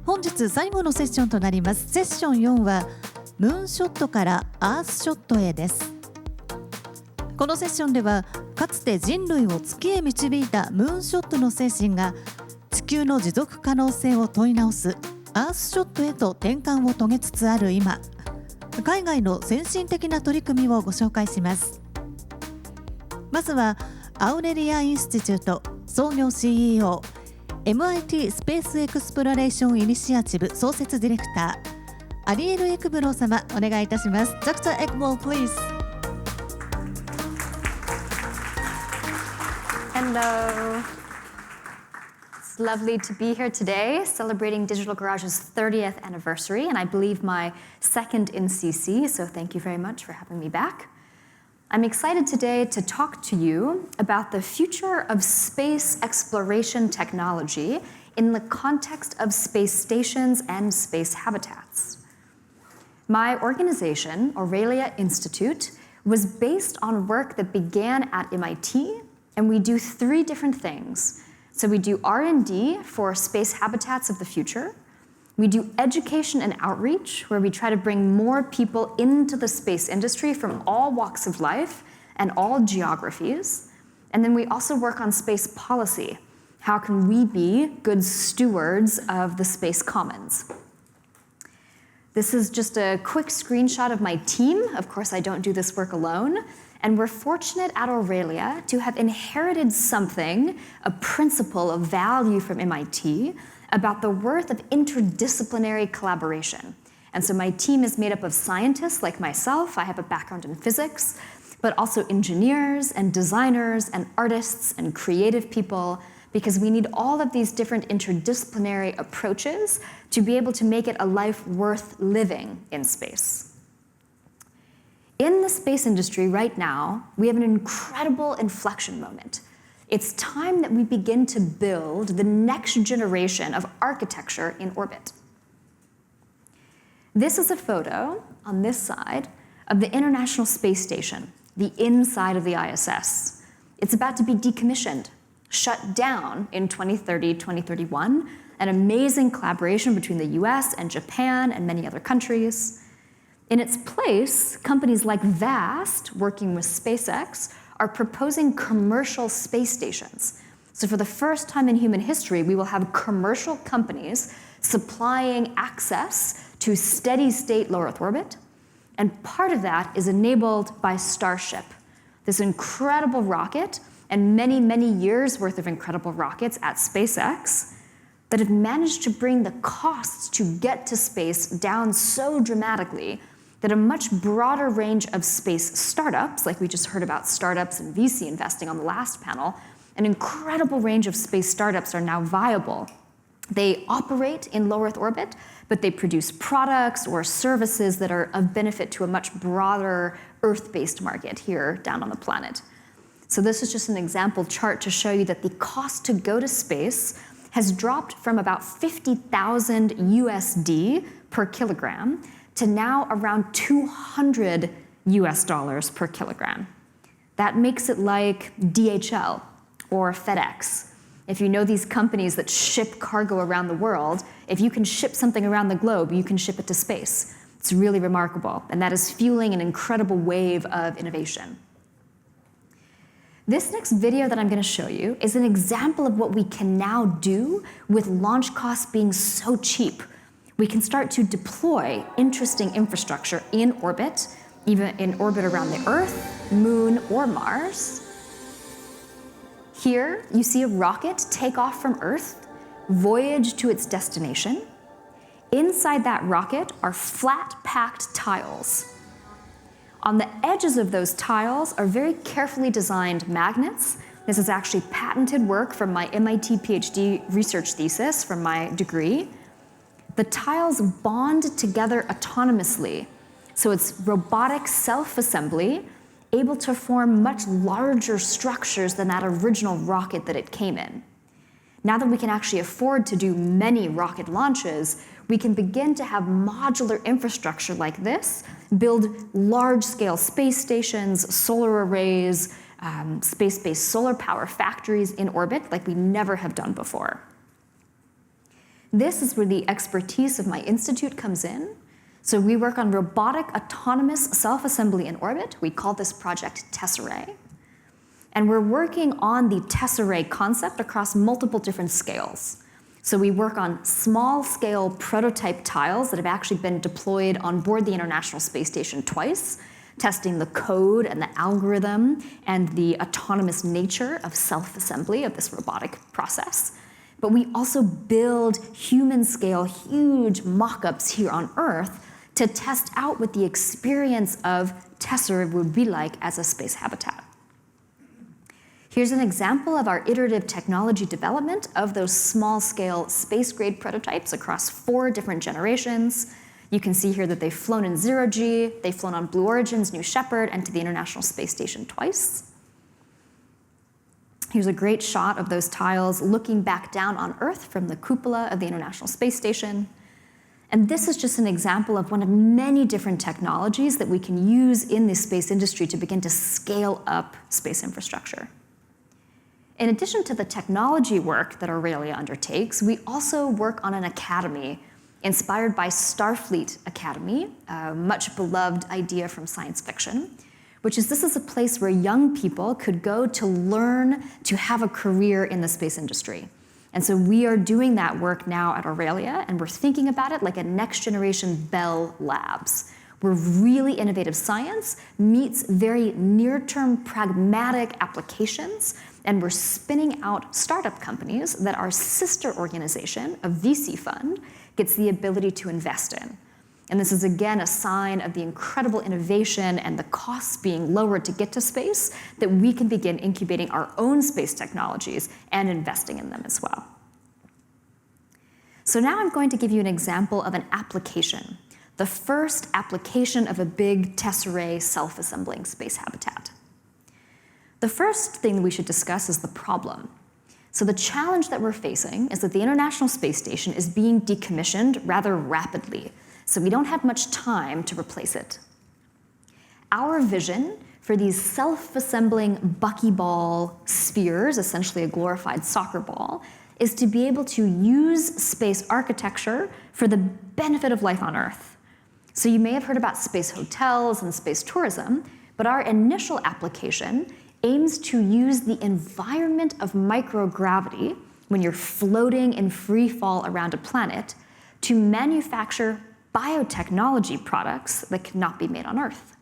本日最後のセッションとなります。セッション4はムーンショットからアースショットへです。このセッションではかつて人類を月へ導いたムーンショットの精神が地球の持続可能性を問い直すアースショットへと転換を遂げつつある今、海外の先進的な取り組みをご紹介します。まずはアウレリアインスティチュート創業 CEO MIT スペースエクスプロレーションイニシアチブ創設ディレクターアリエル・エクブロー様、お願いいたします。Dr. Ekblaw, please. Hello. It's lovely to be here today, celebrating Digital Garage's 30th anniversary, and I believe my second NCC, so thank you very much for having me back. I'm excited today to talk to you about the future of space exploration technology in the context of space stations and space habitats. My organization, Aurelia Institute, was based on work that began at MIT, and we do three different things. So we do R&D for space habitats of the future. We do education and outreach, where we try to bring more people into the space industry from all walks of life and all geographies. And then we also work on space policy. How can we be good stewards of the space commons? This is just a quick screenshot of my team. Of course, I don't do this work alone. And we're fortunate at Aurelia to have inherited something, a principle of value from MIT, about the worth of interdisciplinary collaboration. And so my team is made up of scientists like myself. I have a background in physics, but also engineers and designers and artists and creative people, because we need all of these different interdisciplinary approaches to be able to make it a life worth living in space. In the space industry right now, we have an incredible inflection moment. It's time that we begin to build the next generation of architecture in orbit. This is a photo on this side of the International Space Station, the inside of the ISS. It's about to be decommissioned, shut down in 2030, 2031, an amazing collaboration between the US and Japan and many other countries. In its place, companies like VAST, working with SpaceX, are proposing commercial space stations. So for the first time in human history, we will have commercial companies supplying access to steady-state low Earth orbit, and part of that is enabled by Starship, this incredible rocket and many, many years worth of incredible rockets at SpaceX that have managed to bring the costs to get to space down so dramatically that a much broader range of space startups, like we just heard about startups and VC investing on the last panel, an incredible range of space startups are now viable. They operate in low Earth orbit, but they produce products or services that are of benefit to a much broader Earth-based market here down on the planet. So this is just an example chart to show you that the cost to go to space has dropped from about 50,000 USD per kilogram to now around $200 per kilogram. That makes it like DHL or FedEx. If you know these companies that ship cargo around the world, if you can ship something around the globe, you can ship it to space. It's really remarkable, and that is fueling an incredible wave of innovation. This next video that I'm going to show you is an example of what we can now do with launch costs being so cheap. We can start to deploy interesting infrastructure in orbit, even in orbit around the Earth, Moon, or Mars. Here, you see a rocket take off from Earth, voyage to its destination. Inside that rocket are flat-packed tiles. On the edges of those tiles are very carefully designed magnets. This is actually patented work from my MIT PhD research thesis from my degree. The tiles bond together autonomously, so it's robotic self-assembly, able to form much larger structures than that original rocket that it came in. Now that we can actually afford to do many rocket launches, we can begin to have modular infrastructure like this, build large-scale space stations, solar arrays, space-based solar power factories in orbit like we never have done before. This is where the expertise of my institute comes in. So we work on robotic autonomous self-assembly in orbit. We call this project Tesserae. And we're working on the Tesserae concept across multiple different scales. So we work on small-scale prototype tiles that have actually been deployed on board the International Space Station twice, testing the code and the algorithm and the autonomous nature of self-assembly of this robotic process. But we also build human-scale, huge mock-ups here on Earth to test out what the experience of Tesserae would be like as a space habitat. Here's an example of our iterative technology development of those small-scale space-grade prototypes across 4 different generations. You can see here that they've flown in 0G, they've flown on Blue Origin's New Shepard, and to the International Space Station twice. Here's a great shot of those tiles looking back down on Earth from the cupola of the International Space Station. And this is just an example of one of many different technologies that we can use in the space industry to begin to scale up space infrastructure. In addition to the technology work that Aurelia undertakes, we also work on an academy inspired by Starfleet Academy, a much beloved idea from science fiction, which is this is a place where young people could go to learn to have a career in the space industry. And so we are doing that work now at Aurelia, and we're thinking about it like a next-generation Bell Labs, where really innovative science meets very near-term pragmatic applications, and we're spinning out startup companies that our sister organization, a VC fund, gets the ability to invest in. And this is, again, a sign of the incredible innovation and the costs being lowered to get to space, that we can begin incubating our own space technologies and investing in them as well. So now I'm going to give you an example of an application, the first application of a big Tesserae self-assembling space habitat. The first thing we should discuss is the problem. So the challenge that we're facing is that the International Space Station is being decommissioned rather rapidly, so we don't have much time to replace it. Our vision for these self-assembling buckyball spheres, essentially a glorified soccer ball, is to be able to use space architecture for the benefit of life on Earth. So you may have heard about space hotels and space tourism, but our initial application aims to use the environment of microgravity, when you're floating in free fall around a planet, to manufacture biotechnology products that cannot be made on Earth.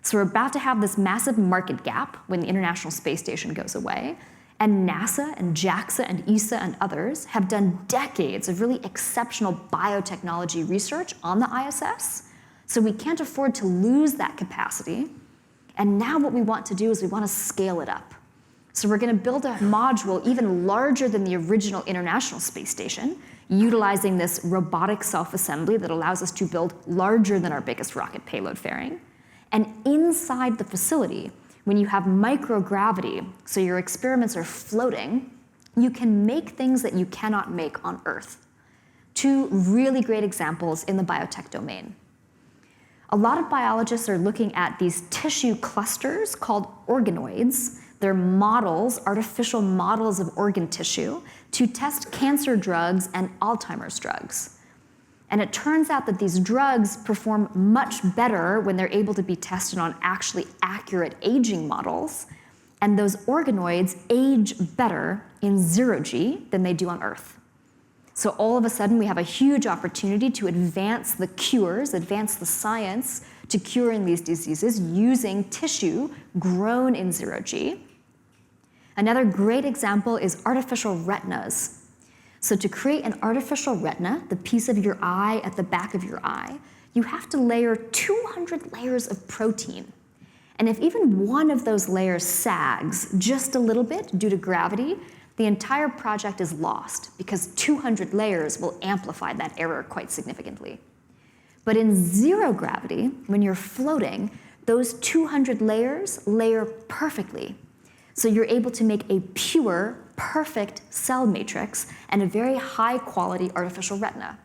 So we're about to have this massive market gap when the International Space Station goes away, and NASA and JAXA and ESA and others have done decades of really exceptional biotechnology research on the ISS, so we can't afford to lose that capacity. And now what we want to do is we want to scale it up. So we're going to build a module even larger than the original International Space Station, utilizing this robotic self-assembly that allows us to build larger than our biggest rocket payload fairing. And inside the facility, when you have microgravity, so your experiments are floating, you can make things that you cannot make on Earth. 2 really great examples in the biotech domain. A lot of biologists are looking at these tissue clusters called organoids. They're models, artificial models of organ tissue, to test cancer drugs and Alzheimer's drugs. And it turns out that these drugs perform much better when they're able to be tested on actually accurate aging models, and those organoids age better in 0G than they do on Earth. So all of a sudden, we have a huge opportunity to advance the cures, advance the science to curing these diseases using tissue grown in 0G. Another great example is artificial retinas. So to create an artificial retina, the piece of your eye at the back of your eye, you have to layer 200 layers of protein. And if even one of those layers sags just a little bit due to gravity, the entire project is lost, because 200 layers will amplify that error quite significantly. But in 0 gravity, when you're floating, those 200 layers layer perfectly. So you're able to make a pure, perfect cell matrix and a very high-quality artificial retina.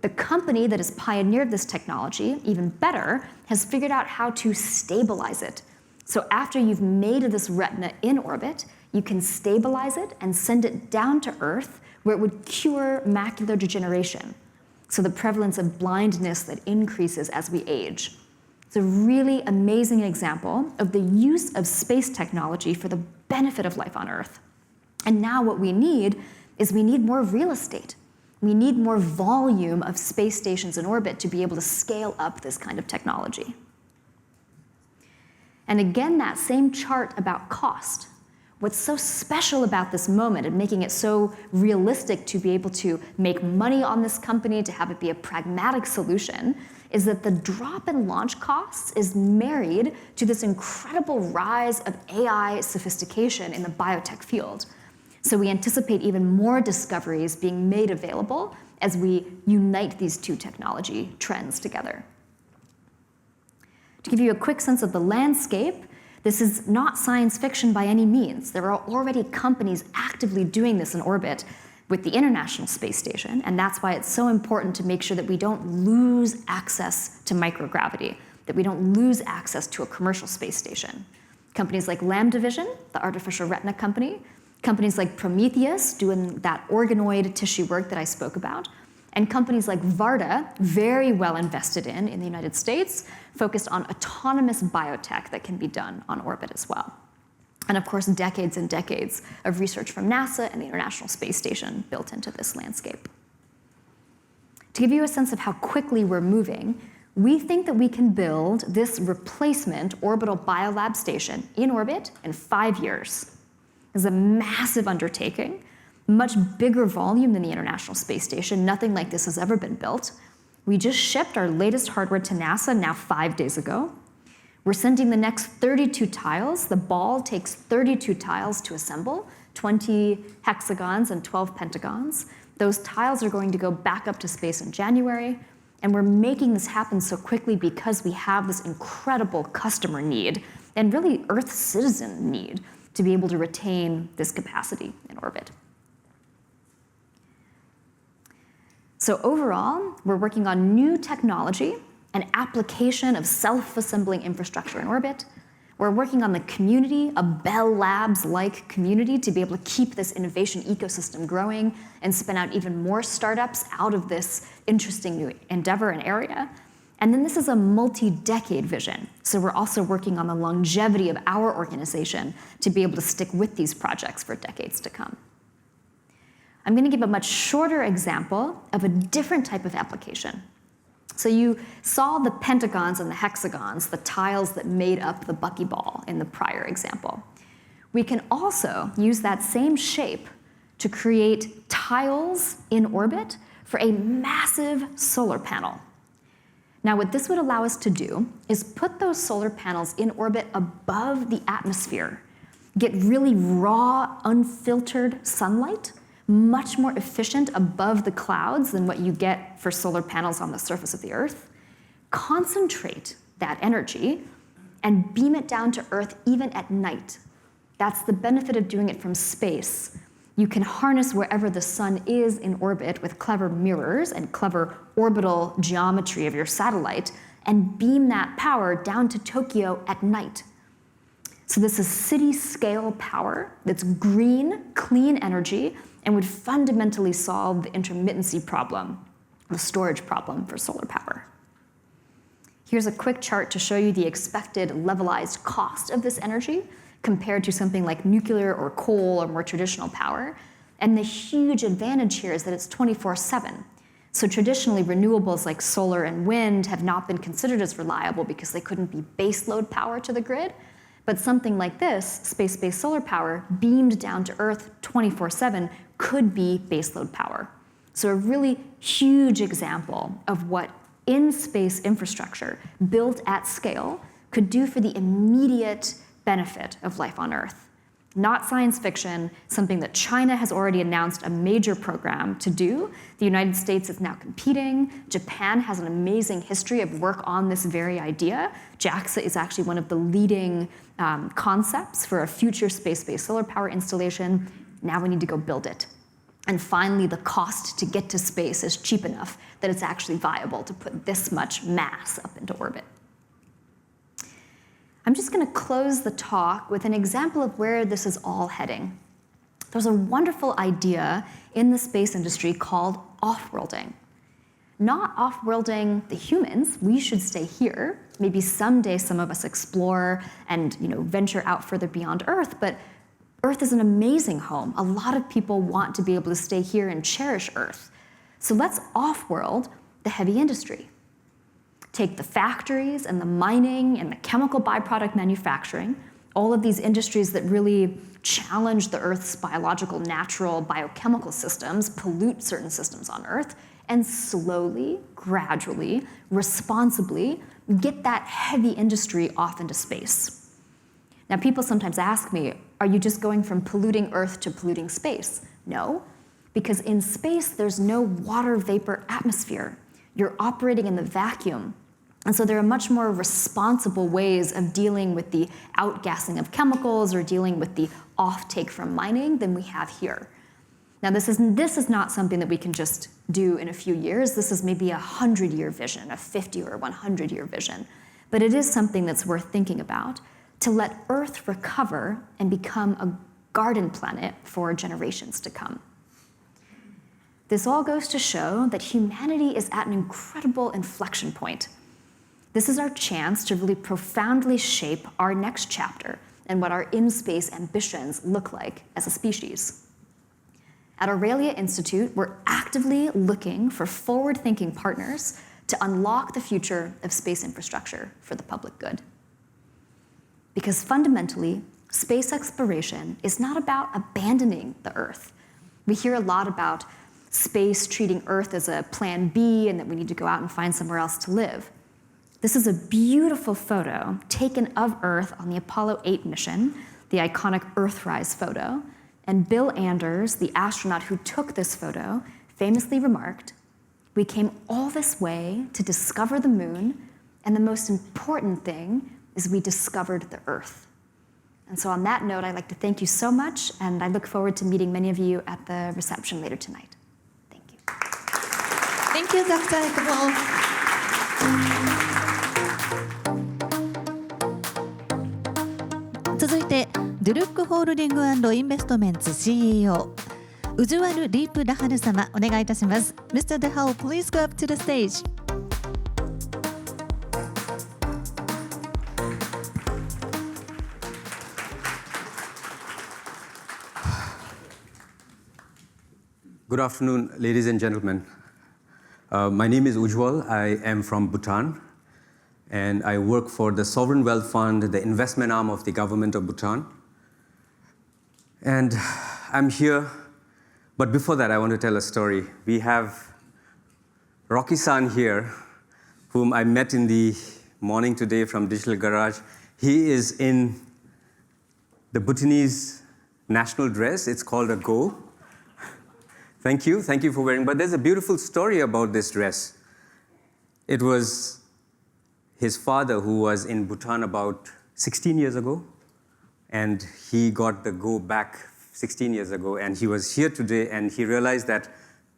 The company that has pioneered this technology, even better, has figured out how to stabilize it. So after you've made this retina in orbit, you can stabilize it and send it down to Earth where it would cure macular degeneration, so the prevalence of blindness that increases as we age. It's a really amazing example of the use of space technology for the benefit of life on Earth. And now what we need is we need more real estate. We need more volume of space stations in orbit to be able to scale up this kind of technology. And again, that same chart about cost. What's so special about this moment and making it so realistic to be able to make money on this company, to have it be a pragmatic solution, is that the drop in launch costs is married to this incredible rise of AI sophistication in the biotech field. So we anticipate even more discoveries being made available as we unite these two technology trends together. To give you a quick sense of the landscape, this is not science fiction by any means. There are already companies actively doing this in orbit with the International Space Station, and that's why it's so important to make sure that we don't lose access to microgravity, that we don't lose access to a commercial space station. Companies like Lambda Vision, the artificial retina company, companies like Prometheus, doing that organoid tissue work that I spoke about, and companies like Varda, very well invested in the United States, focused on autonomous biotech that can be done on orbit as well. And of course, decades and decades of research from NASA and the International Space Station built into this landscape. To give you a sense of how quickly we're moving, we think that we can build this replacement orbital biolab station in orbit in 5 years. It's a massive undertaking, much bigger volume than the International Space Station. Nothing like this has ever been built. We just shipped our latest hardware to NASA now 5 days ago. We're sending the next 32 tiles. The ball takes 32 tiles to assemble, 20 hexagons and 12 pentagons. Those tiles are going to go back up to space in January, and we're making this happen so quickly because we have this incredible customer need and really Earth citizen need to be able to retain this capacity in orbit. So overall, we're working on new technology, an application of self-assembling infrastructure in orbit. We're working on the community, a Bell Labs-like community, to be able to keep this innovation ecosystem growing and spin out even more startups out of this interesting new endeavor and area. And then this is a multi-decade vision. So we're also working on the longevity of our organization to be able to stick with these projects for decades to come. I'm going to give a much shorter example of a different type of application. So you saw the pentagons and the hexagons, the tiles that made up the buckyball in the prior example. We can also use that same shape to create tiles in orbit for a massive solar panel. Now, what this would allow us to do is put those solar panels in orbit above the atmosphere, get really raw, unfiltered sunlight, much more efficient above the clouds than what you get for solar panels on the surface of the Earth, concentrate that energy, and beam it down to Earth even at night. That's the benefit of doing it from space. You can harness wherever the sun is in orbit with clever mirrors and clever orbital geometry of your satellite and beam that power down to Tokyo at night. So this is city-scale power that's green, clean energy, and would fundamentally solve the intermittency problem, the storage problem for solar power. Here's a quick chart to show you the expected levelized cost of this energy compared to something like nuclear or coal or more traditional power. And the huge advantage here is that it's 24/7. So traditionally, renewables like solar and wind have not been considered as reliable because they couldn't be baseload power to the grid. But something like this, space-based solar power, beamed down to Earth 24/7, could be baseload power. So a really huge example of what in-space infrastructure built at scale could do for the immediate benefit of life on Earth. Not science fiction, something that China has already announced a major program to do. The United States is now competing. Japan has an amazing history of work on this very idea. JAXA is actually one of the leading concepts for a future space-based solar power installation. Now we need to go build it. And finally, the cost to get to space is cheap enough that it's actually viable to put this much mass up into orbit. I'm just going to close the talk with an example of where this is all heading. there's a wonderful idea in the space industry called off-worlding. Not off-worlding the humans, we should stay here. Maybe someday some of us explore and venture out further beyond Earth, but Earth is an amazing home. A lot of people want to be able to stay here and cherish Earth. So let's off-world the heavy industry. Take the factories and the mining and the chemical byproduct manufacturing, all of these industries that really challenge the Earth's biological, natural, biochemical systems, pollute certain systems on Earth, and slowly, gradually, responsibly get that heavy industry off into space. Now, people sometimes ask me, are you just going from polluting Earth to polluting space? No, because in space, there's no water vapor atmosphere. You're operating in the vacuum. And so there are much more responsible ways of dealing with the outgassing of chemicals or dealing with the offtake from mining than we have here. Now, this is not something that we can just do in a few years. This is maybe a 100-year vision, a 50 or 100-year vision. But it is something that's worth thinking about to let Earth recover and become a garden planet for generations to come. This all goes to show that humanity is at an incredible inflection point. This is our chance to really profoundly shape our next chapter and what our in-space ambitions look like as a species. At Aurelia Institute, we're actively looking for forward-thinking partners to unlock the future of space infrastructure for the public good. Because fundamentally, space exploration is not about abandoning the Earth. We hear a lot about space treating Earth as a plan B and that we need to go out and find somewhere else to live. This is a beautiful photo taken of Earth on the Apollo 8 mission, the iconic Earthrise photo. And Bill Anders, the astronaut who took this photo, famously remarked, "We came all this way to discover the moon, and the most important thing is we discovered the Earth." And so on that note, I'd like to thank you so much, and I look forward to meeting many of you at the reception later tonight. Thank you. Thank you, Dr. Ekblaw. 続いて、ドゥルックホールディング&インベストメンツ CEO、ウジュワル・リープ・ダハル様、お願いいたします。Mr. Dahal, please go up to the stage. Good afternoon, ladies and gentlemen. My name is Ujjwal. I am from Bhutan, and I work for the Sovereign Wealth Fund, the investment arm of the government of Bhutan. And I'm here, but before that, I want to tell a story. We have Rocky-san here, whom I met in the morning today from Digital Garage. He is in the Bhutanese national dress. It's called a go. Thank you for wearing. But there's a beautiful story about this dress. It was his father who was in Bhutan about 16 years ago, and he got the go back 16 years ago, and he was here today, and he realized that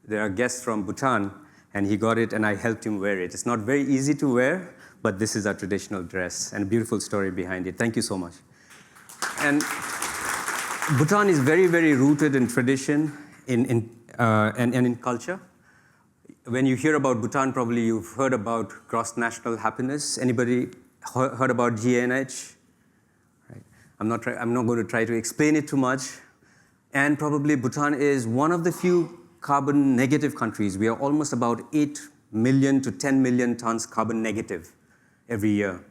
there are guests from Bhutan, and he got it, and I helped him wear it. It's not very easy to wear, but this is our traditional dress, and a beautiful story behind it. Thank you so much. And Bhutan is very, very rooted in tradition, and in culture. When you hear about Bhutan, probably you've heard about gross national happiness. Anybody heard about GNH? Right. I'm not going to try to explain it too much. And probably Bhutan is one of the few carbon negative countries. We are almost about 8 million to 10 million tons carbon negative every year.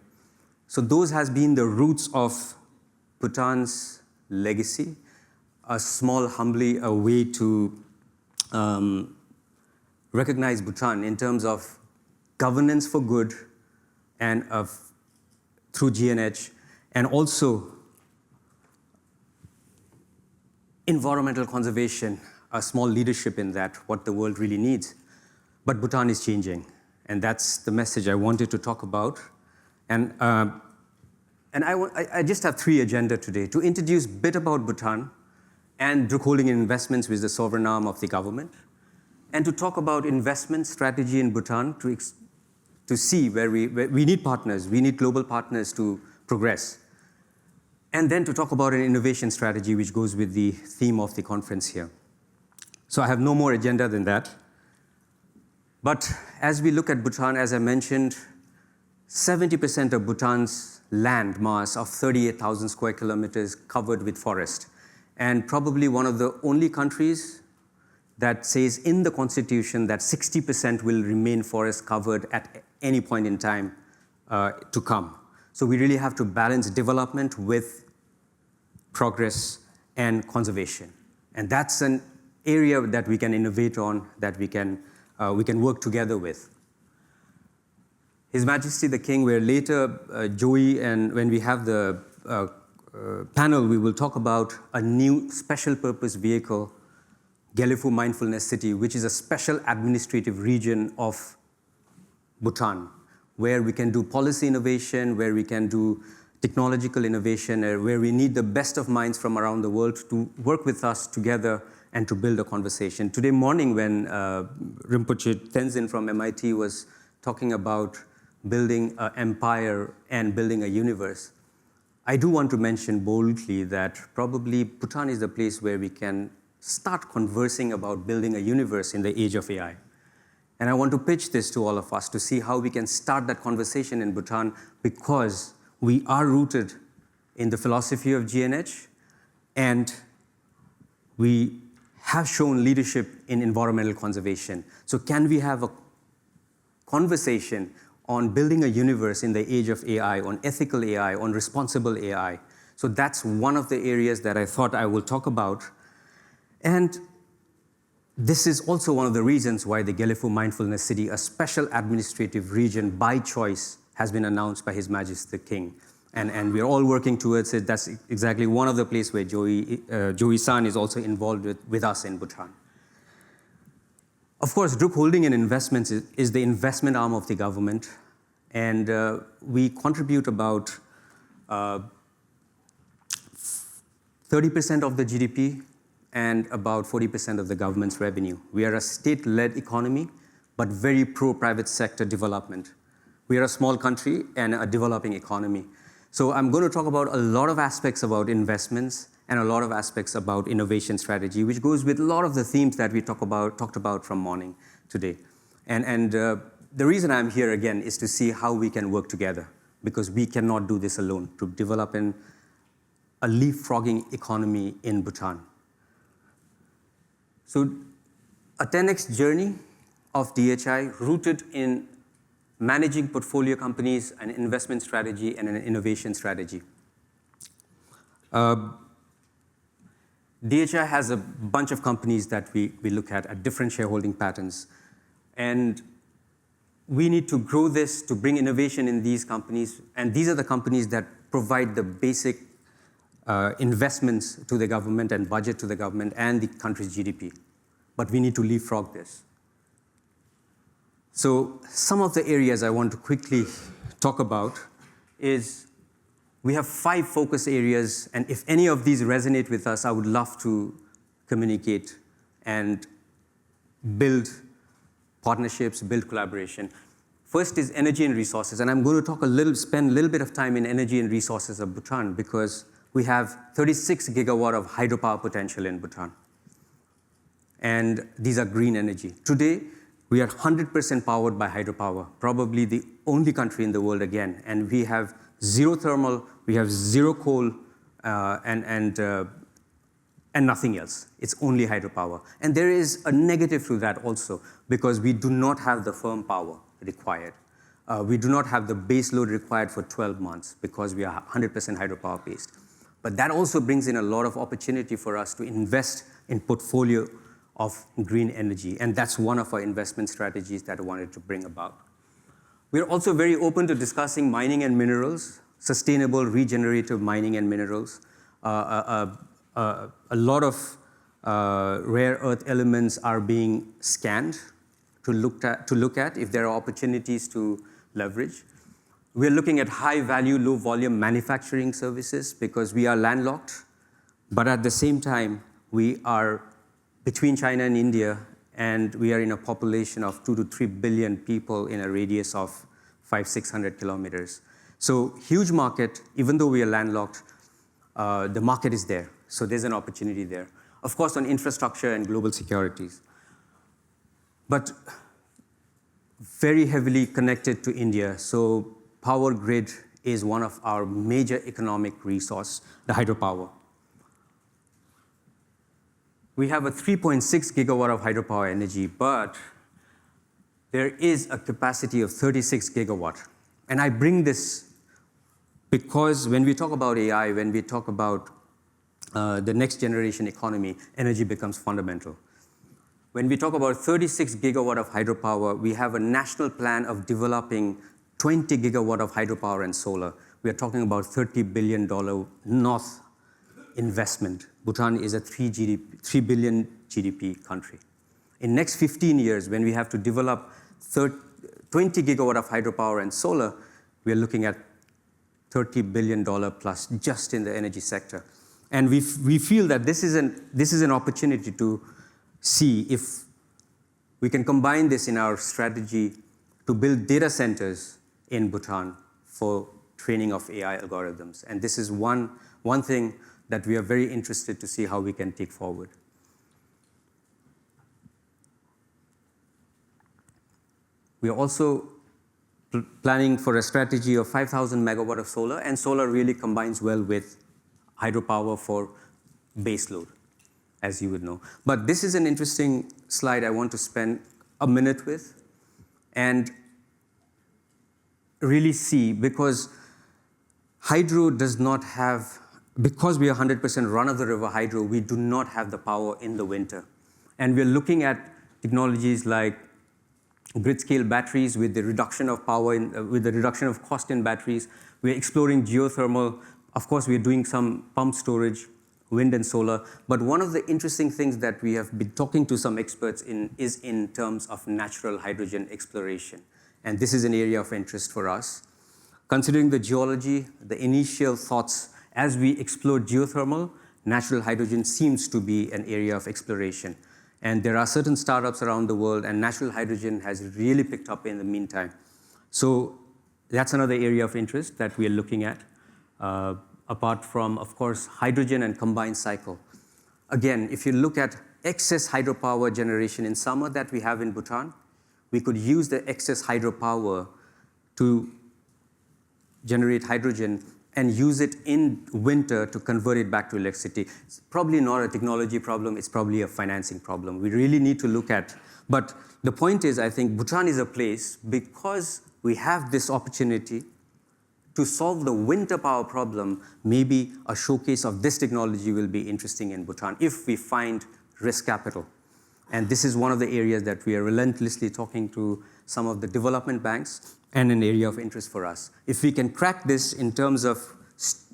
So those has been the roots of Bhutan's legacy, a small, humbly, a way to recognize Bhutan in terms of governance for good and through GNH, and also environmental conservation, a small leadership in that, what the world really needs. But Bhutan is changing, and that's the message I wanted to talk about. And I just have 3 agenda today: to introduce a bit about Bhutan, and Druk holding investments with the sovereign arm of the government, and to talk about investment strategy in Bhutan to see where we need partners, we need global partners to progress. and then to talk about an innovation strategy which goes with the theme of the conference here. So I have no more agenda than that. But as we look at Bhutan, as I mentioned, 70% of Bhutan's land mass of 38,000 square kilometers covered with forest, and probably one of the only countries that says in the constitution that 60% will remain forest covered at any point in time to come. So we really have to balance development with progress and conservation. And that's an area that we can innovate on, that we can work together with. His Majesty the King, where later Joey, and when we have the panel, we will talk about a new special purpose vehicle, Gelephu Mindfulness City, which is a special administrative region of Bhutan, where we can do policy innovation, where we can do technological innovation, where we need the best of minds from around the world to work with us together and to build a conversation. Today morning, when Rinpoche Tenzin from MIT was talking about building an empire and building a universe, I do want to mention boldly that probably Bhutan is the place where we can start conversing about building a universe in the age of AI. And I want to pitch this to all of us to see how we can start that conversation in Bhutan, because we are rooted in the philosophy of GNH, and we have shown leadership in environmental conservation. So can we have a conversation on building a universe in the age of AI, on ethical AI, on responsible AI? So that's one of the areas that I thought I will talk about. And this is also one of the reasons why the Gelephu Mindfulness City, a special administrative region by choice, has been announced by His Majesty the King. And we're all working towards it. That's exactly one of the places where Joey-san is also involved with us in Bhutan. Of course, Druk Holding and Investments is the investment arm of the government. And we contribute about 30% of the GDP and about 40% of the government's revenue. We are a state-led economy, but very pro-private sector development. We are a small country and a developing economy. So I'm going to talk about a lot of aspects about investments and a lot of aspects about innovation strategy, which goes with a lot of the themes that we talked about from morning today. And the reason I'm here again is to see how we can work together, because we cannot do this alone to develop a leapfrogging economy in Bhutan. So a 10x journey of DHI rooted in managing portfolio companies, an investment strategy, and an innovation strategy. DHI has a bunch of companies that we look at different shareholding patterns. And we need to grow this to bring innovation in these companies. And these are the companies that provide the basic investments to the government and budget to the government and the country's GDP. But we need to leapfrog this. So some of the areas I want to quickly talk about is we have 5 focus areas, and if any of these resonate with us, I would love to communicate and build partnerships, build collaboration. First is energy and resources, and I'm going to spend a little bit of time in energy and resources of Bhutan, because we have 36 gigawatt of hydropower potential in Bhutan. And these are green energy. Today, we are 100% powered by hydropower, probably the only country in the world again. And we have zero thermal, we have zero coal, and nothing else. It's only hydropower. And there is a negative to that also, because we do not have the firm power required. We do not have the base load required for 12 months, because we are 100% hydropower based. But that also brings in a lot of opportunity for us to invest in portfolio of green energy, and that's one of our investment strategies that I wanted to bring about. We're also very open to discussing mining and minerals, sustainable regenerative mining and minerals. A lot of rare earth elements are being scanned to look at if there are opportunities to leverage. We're looking at high value, low volume manufacturing services, because we are landlocked, but at the same time, we are between China and India, and we are in a population of 2 to 3 billion people in a radius of 500-600 kilometers. So huge market, even though we are landlocked. the market is there. So there's an opportunity there. Of course, on infrastructure and global securities. But very heavily connected to India. So power grid is one of our major economic resource, the hydropower. We have a 3.6 gigawatt of hydropower energy, but there is a capacity of 36 gigawatt. And I bring this because when we talk about AI, when we talk about the next generation economy, energy becomes fundamental. When we talk about 36 gigawatt of hydropower, we have a national plan of developing 20 gigawatt of hydropower and solar. We are talking about $30 billion North investment. Bhutan is a 3 billion GDP country. In next 15 years, when we have to develop 20 gigawatt of hydropower and solar, we are looking at $30 billion plus just in the energy sector. And we feel that this is an opportunity to see if we can combine this in our strategy to build data centers in Bhutan for training of AI algorithms. And this is one thing that we are very interested to see how we can take forward. We are also planning for a strategy of 5,000 megawatt of solar, and solar really combines well with hydropower for base load, as you would know. But this is an interesting slide I want to spend a minute with and really see, because hydro does not have, because we are 100% run-of-the-river hydro, we do not have the power in the winter. And we're looking at technologies like grid-scale batteries with the reduction of power, with the reduction of cost in batteries. We're exploring geothermal. Of course, we're doing some pump storage, wind and solar. But one of the interesting things that we have been talking to some experts in is in terms of natural hydrogen exploration. And this is an area of interest for us. Considering the geology, the initial thoughts, as we explore geothermal, natural hydrogen seems to be an area of exploration. And there are certain startups around the world, and natural hydrogen has really picked up in the meantime. So that's another area of interest that we are looking at, apart from, of course, hydrogen and combined cycle. Again, if you look at excess hydropower generation in summer that we have in Bhutan, we could use the excess hydropower to generate hydrogen and use it in winter to convert it back to electricity. It's probably not a technology problem, it's probably a financing problem. We really need to look at, but the point is, I think Bhutan is a place, because we have this opportunity to solve the winter power problem, maybe a showcase of this technology will be interesting in Bhutan if we find risk capital. And this is one of the areas that we are relentlessly talking to some of the development banks, and an area of interest for us. If we can crack this in terms of,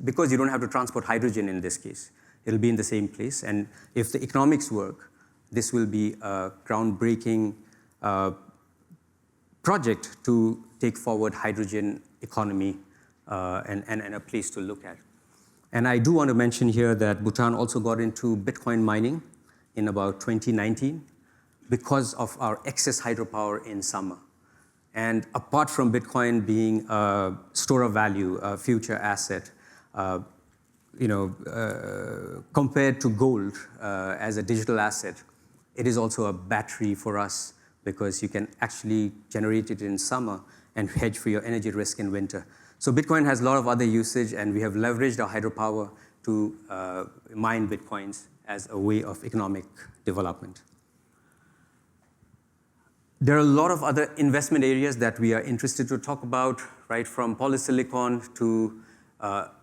because you don't have to transport hydrogen in this case, it'll be in the same place. And if the economics work, this will be a groundbreaking project to take forward hydrogen economy and a place to look at. And I do want to mention here that Bhutan also got into Bitcoin mining in about 2019 because of our excess hydropower in summer. And apart from Bitcoin being a store of value, a future asset, compared to gold as a digital asset, it is also a battery for us, because you can actually generate it in summer and hedge for your energy risk in winter. So Bitcoin has a lot of other usage, and we have leveraged our hydropower to mine Bitcoins as a way of economic development. There are a lot of other investment areas that we are interested to talk about, right from polysilicon to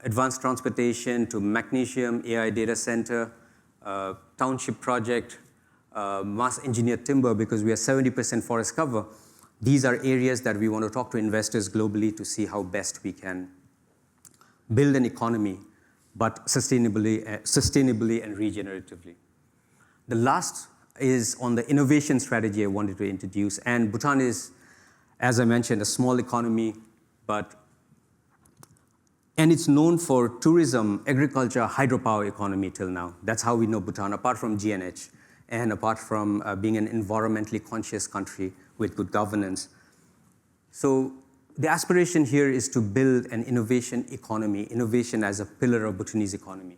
advanced transportation to magnesium, AI data center, township project, mass engineered timber, because we are 70% forest cover. These are areas that we want to talk to investors globally to see how best we can build an economy, but sustainably and regeneratively. The last is on the innovation strategy I wanted to introduce. And Bhutan is, as I mentioned, a small economy, and it's known for tourism, agriculture, hydropower economy till now. That's how we know Bhutan, apart from GNH, and apart from being an environmentally conscious country with good governance. So the aspiration here is to build an innovation economy, innovation as a pillar of Bhutanese economy.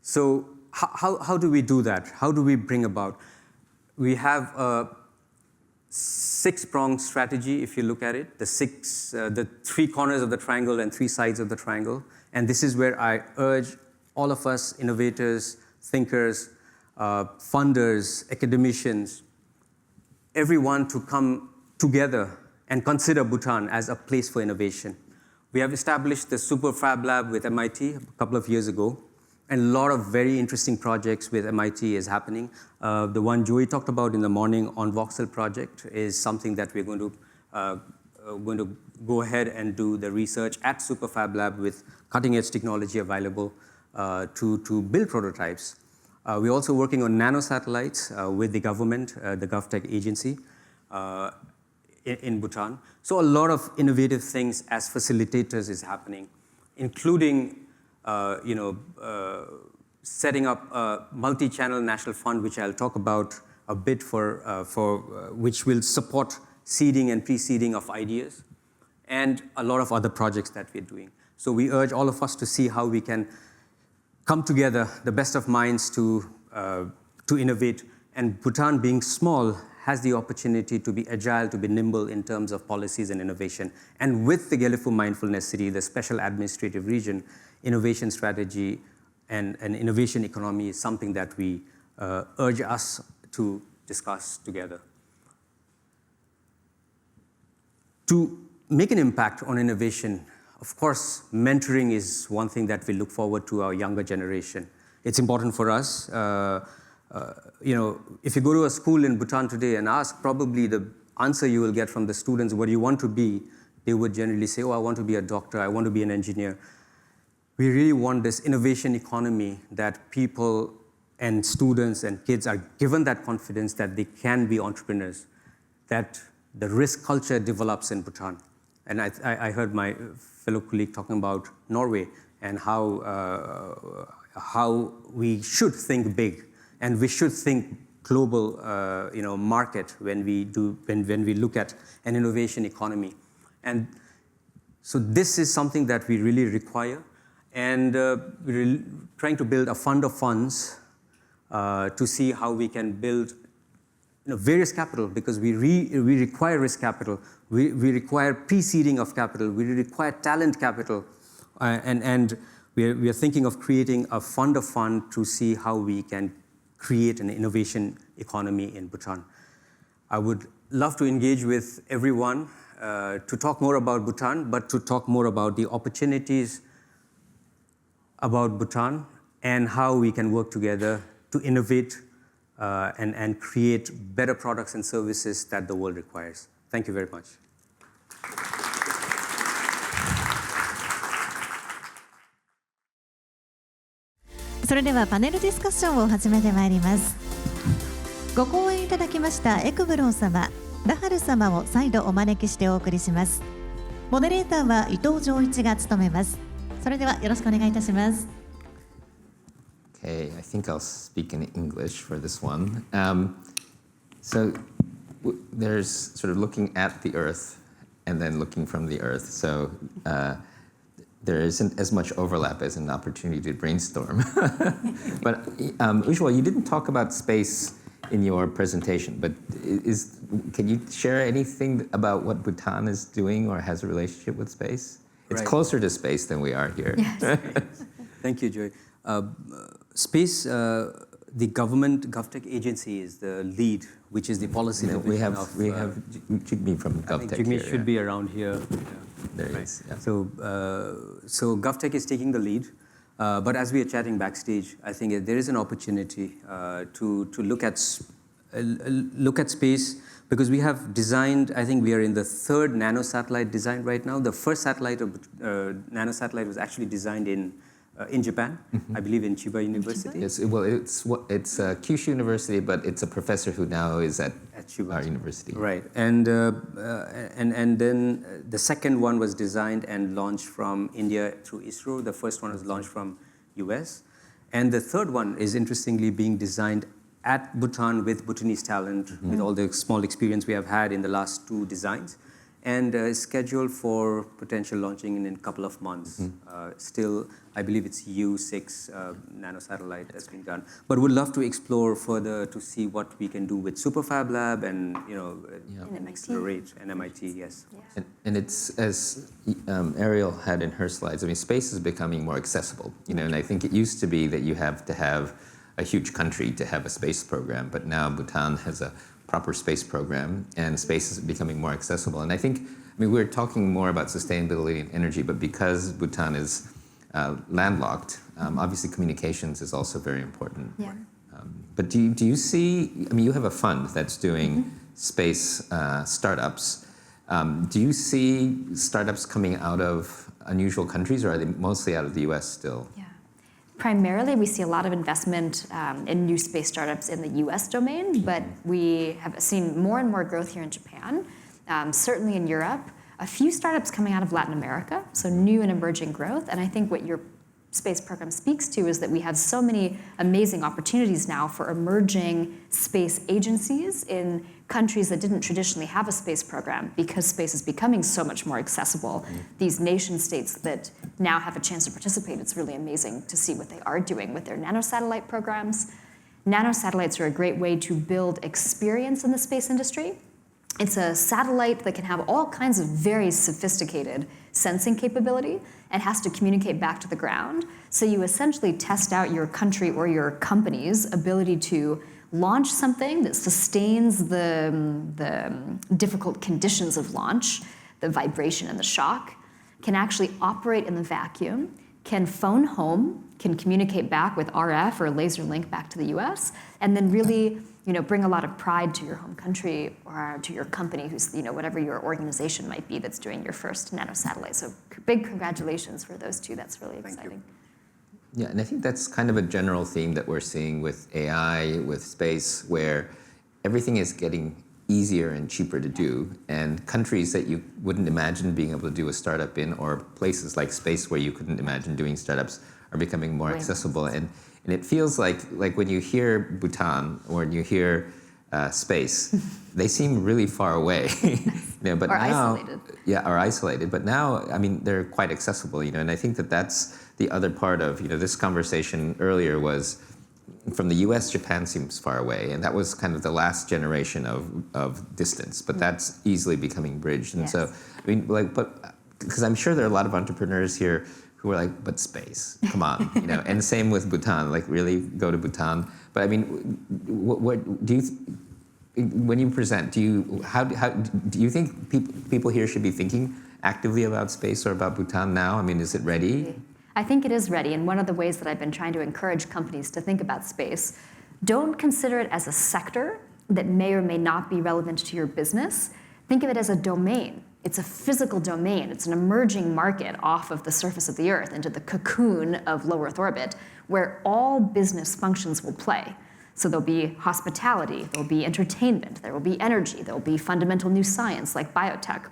So how do we do that? How do we bring about? We have a six-pronged strategy, if you look at it, the three corners of the triangle and three sides of the triangle. And this is where I urge all of us, innovators, thinkers, funders, academicians, everyone to come together and consider Bhutan as a place for innovation. We have established the Super Fab Lab with MIT a couple of years ago, and a lot of very interesting projects with MIT is happening. The one Joey talked about in the morning on Voxel project is something that we're going to go ahead and do the research at Super Fab Lab with cutting-edge technology available to build prototypes. We're also working on nanosatellites with the government, the GovTech agency in Bhutan. So a lot of innovative things as facilitators is happening, including setting up a multi-channel national fund, which I'll talk about a bit which will support seeding and pre-seeding of ideas, and a lot of other projects that we're doing. So we urge all of us to see how we can come together, the best of minds to innovate. And Bhutan, being small, has the opportunity to be agile, to be nimble in terms of policies and innovation. And with the Gelephu Mindfulness City, the special administrative region, innovation strategy and innovation economy is something that we urge us to discuss together. To make an impact on innovation, of course, mentoring is one thing that we look forward to our younger generation. It's important for us. If you go to a school in Bhutan today and ask, probably the answer you will get from the students, what do you want to be? They would generally say, oh, I want to be a doctor, I want to be an engineer. We really want this innovation economy that people and students and kids are given that confidence that they can be entrepreneurs, that the risk culture develops in Bhutan. And I heard my fellow colleague talking about Norway and how we should think big. And we should think global, market when we look at an innovation economy. And so this is something that we really require. And we're trying to build a fund of funds to see how we can build various capital, because we require risk capital. We require pre-seeding of capital. We require talent capital. And we are thinking of creating a fund of fund to see how we can create an innovation economy in Bhutan. I would love to engage with everyone to talk more about Bhutan, but to talk more about the opportunities about Bhutan and how we can work together to innovate and create better products and services that the world requires. Thank you very much. それではパネルディスカッションを始めてまいります。ご講演いただきましたエクブロー様、ダハル様を再度お招きしてお送りします。モデレーターは伊藤浄一が務めます。それではよろしくお願いいたします。Okay, I think I'll speak in English for this one. So there's sort of looking at the Earth and then looking from the Earth. So there isn't as much overlap as an opportunity to brainstorm. But Ujjwal, you didn't talk about space in your presentation, but can you share anything about what Bhutan is doing or has a relationship with space? It's closer to space than we are here. Yes. Thank you, Joy. Space, the government GovTech agency is the lead, which is the policy division of... We have Jigme from GovTech here. Jigme should be around here. There he is. Yeah. So GovTech is taking the lead. But as we are chatting backstage, I think there is an opportunity to look at space, because we have designed, I think we are in the third nanosatellite design right now. The first nanosatellite was actually designed in Japan, I believe in Chiba University. Yes, well, it's Kyushu University, but it's a professor who now is at Chiba. Our university. Right, and then the second one was designed and launched from India through ISRO. The first one was launched from US, and the third one is interestingly being designed at Bhutan with Bhutanese talent, with all the small experience we have had in the last two designs. and is scheduled for potential launching in a couple of months. Still, I believe it's U6 nanosatellite that's been done. But we'd love to explore further to see what we can do with Superfab Lab and accelerate and MIT, yes. Yeah. And it's, as Ariel had in her slides, I mean, space is becoming more accessible, and I think it used to be that you have to have a huge country to have a space program, but now Bhutan has a proper space program, and space is becoming more accessible. And I think, we're talking more about sustainability and energy, but because Bhutan is landlocked, obviously communications is also very important. Yeah. But do you see, you have a fund that's doing space startups. Do you see startups coming out of unusual countries, or are they mostly out of the US still? Yeah. Primarily, we see a lot of investment in new space startups in the US domain, but we have seen more and more growth here in Japan, certainly in Europe, a few startups coming out of Latin America, so new and emerging growth. And I think what your space program speaks to is that we have so many amazing opportunities now for emerging space agencies in countries that didn't traditionally have a space program, because space is becoming so much more accessible. These nation states that now have a chance to participate, it's really amazing to see what they are doing with their nanosatellite programs. Nanosatellites are a great way to build experience in the space industry. It's a satellite that can have all kinds of very sophisticated sensing capability and has to communicate back to the ground. So you essentially test out your country or your company's ability to launch something that sustains the difficult conditions of launch, the vibration and the shock, can actually operate in the vacuum, can phone home, can communicate back with RF or laser link back to the US, and then really bring a lot of pride to your home country or to your company, who's whatever your organization might be that's doing your first nanosatellite. So big congratulations for those two. That's really exciting. Yeah, and I think that's kind of a general theme that we're seeing with AI, with space, where everything is getting easier and cheaper to do, and countries that you wouldn't imagine being able to do a startup in, or places like space where you couldn't imagine doing startups, are becoming more accessible. And it feels like when you hear Bhutan or when you hear space, they seem really far away. But or now, isolated. Yeah, or isolated. But now, they're quite accessible. And I think that's the other part of this conversation earlier was, from the U.S., Japan seems far away, and that was kind of the last generation of distance. But that's easily becoming bridged. And so, but because I'm sure there are a lot of entrepreneurs here who are like, but space, come on, and same with Bhutan, like really go to Bhutan. But what do you, when you present, do you think people here should be thinking actively about space or about Bhutan now? Is it ready? I think it is ready, and one of the ways that I've been trying to encourage companies to think about space, don't consider it as a sector that may or may not be relevant to your business. Think of it as a domain. It's a physical domain. It's an emerging market off of the surface of the Earth into the cocoon of low Earth orbit, where all business functions will play. So there'll be hospitality, there'll be entertainment, there will be energy, there'll be fundamental new science like biotech.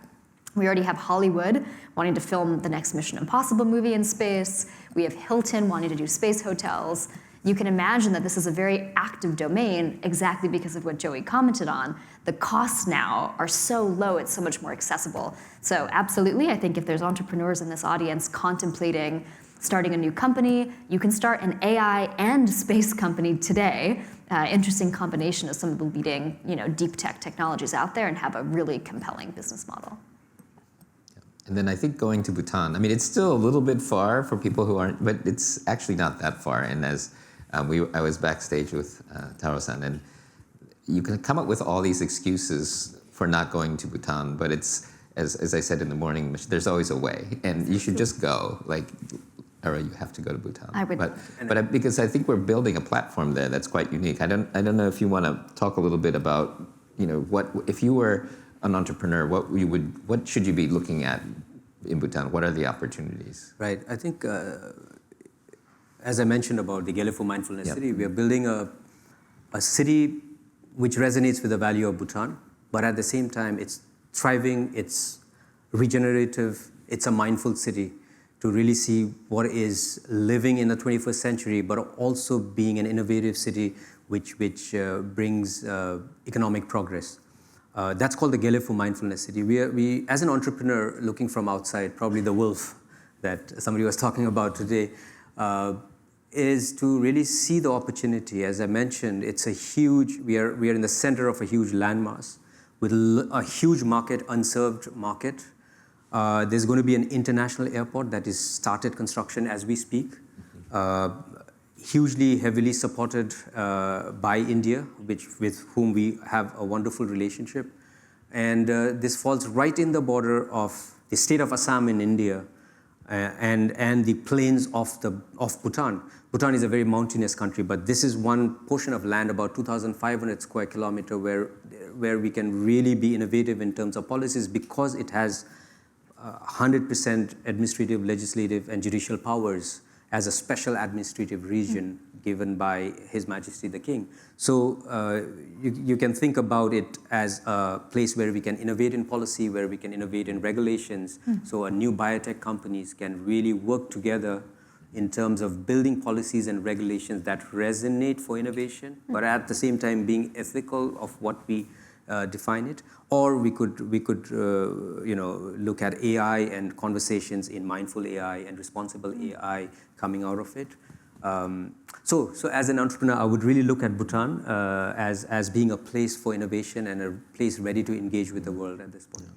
We already have Hollywood wanting to film the next Mission Impossible movie in space. We have Hilton wanting to do space hotels. You can imagine that this is a very active domain exactly because of what Joey commented on. The costs now are so low, it's so much more accessible. So absolutely, I think if there's entrepreneurs in this audience contemplating starting a new company, you can start an AI and space company today. Interesting combination of some of the leading deep tech technologies out there, and have a really compelling business model. And then I think going to Bhutan, it's still a little bit far for people who aren't, but it's actually not that far. And as I was backstage with Taro-san, and you can come up with all these excuses for not going to Bhutan, but it's, as I said in the morning, there's always a way, and you should just go. Like, Ariel, you have to go to Bhutan. I would. But because I think we're building a platform there that's quite unique. I don't know if you want to talk a little bit about, what if you were an entrepreneur, what should you be looking at in Bhutan? What are the opportunities? Right. I think, as I mentioned about the Gelephu Mindfulness City, we are building a city which resonates with the value of Bhutan, but at the same time, it's thriving, it's regenerative, it's a mindful city to really see what is living in the 21st century, but also being an innovative city which brings economic progress. That's called the Gelephu Mindfulness City. We, as an entrepreneur looking from outside, probably the wolf that somebody was talking about today, is to really see the opportunity. As I mentioned, it's a huge, we are in the center of a huge landmass with a huge market, unserved market. There's going to be an international airport that is started construction as we speak. Hugely, heavily supported by India, with whom we have a wonderful relationship. And this falls right in the border of the state of Assam in India and the plains of Bhutan. Bhutan is a very mountainous country, but this is one portion of land, about 2,500 square kilometers, where we can really be innovative in terms of policies because it has 100% administrative, legislative, and judicial powers as a special administrative region given by His Majesty the King. So you can think about it as a place where we can innovate in policy, where we can innovate in regulations. So new biotech companies can really work together in terms of building policies and regulations that resonate for innovation, but at the same time being ethical of what we define it. Or we could look at AI and conversations in mindful AI and responsible AI coming out of it. So as an entrepreneur, I would really look at Bhutan as being a place for innovation and a place ready to engage with the world at this point.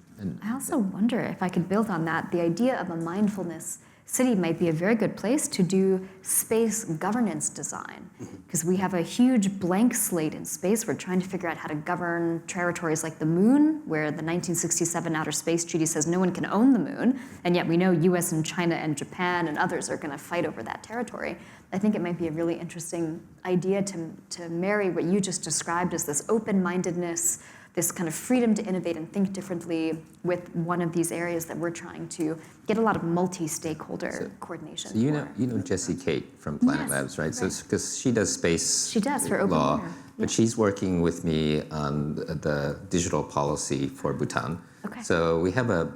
I also wonder if I could build on that. The idea of a mindfulness city might be a very good place to do space governance design, because we have a huge blank slate in space. We're trying to figure out how to govern territories like the moon, where the 1967 Outer Space Treaty says no one can own the moon, and yet we know US and China and Japan and others are going to fight over that territory. I think it might be a really interesting idea to marry what you just described as this open-mindedness, this kind of freedom to innovate and think differently with one of these areas that we're trying to get a lot of multi-stakeholder coordination. So you know Jessie Kate from Planet Labs, right? So because she does space for law, open but she's working with me on the digital policy for Bhutan. Okay. So we have a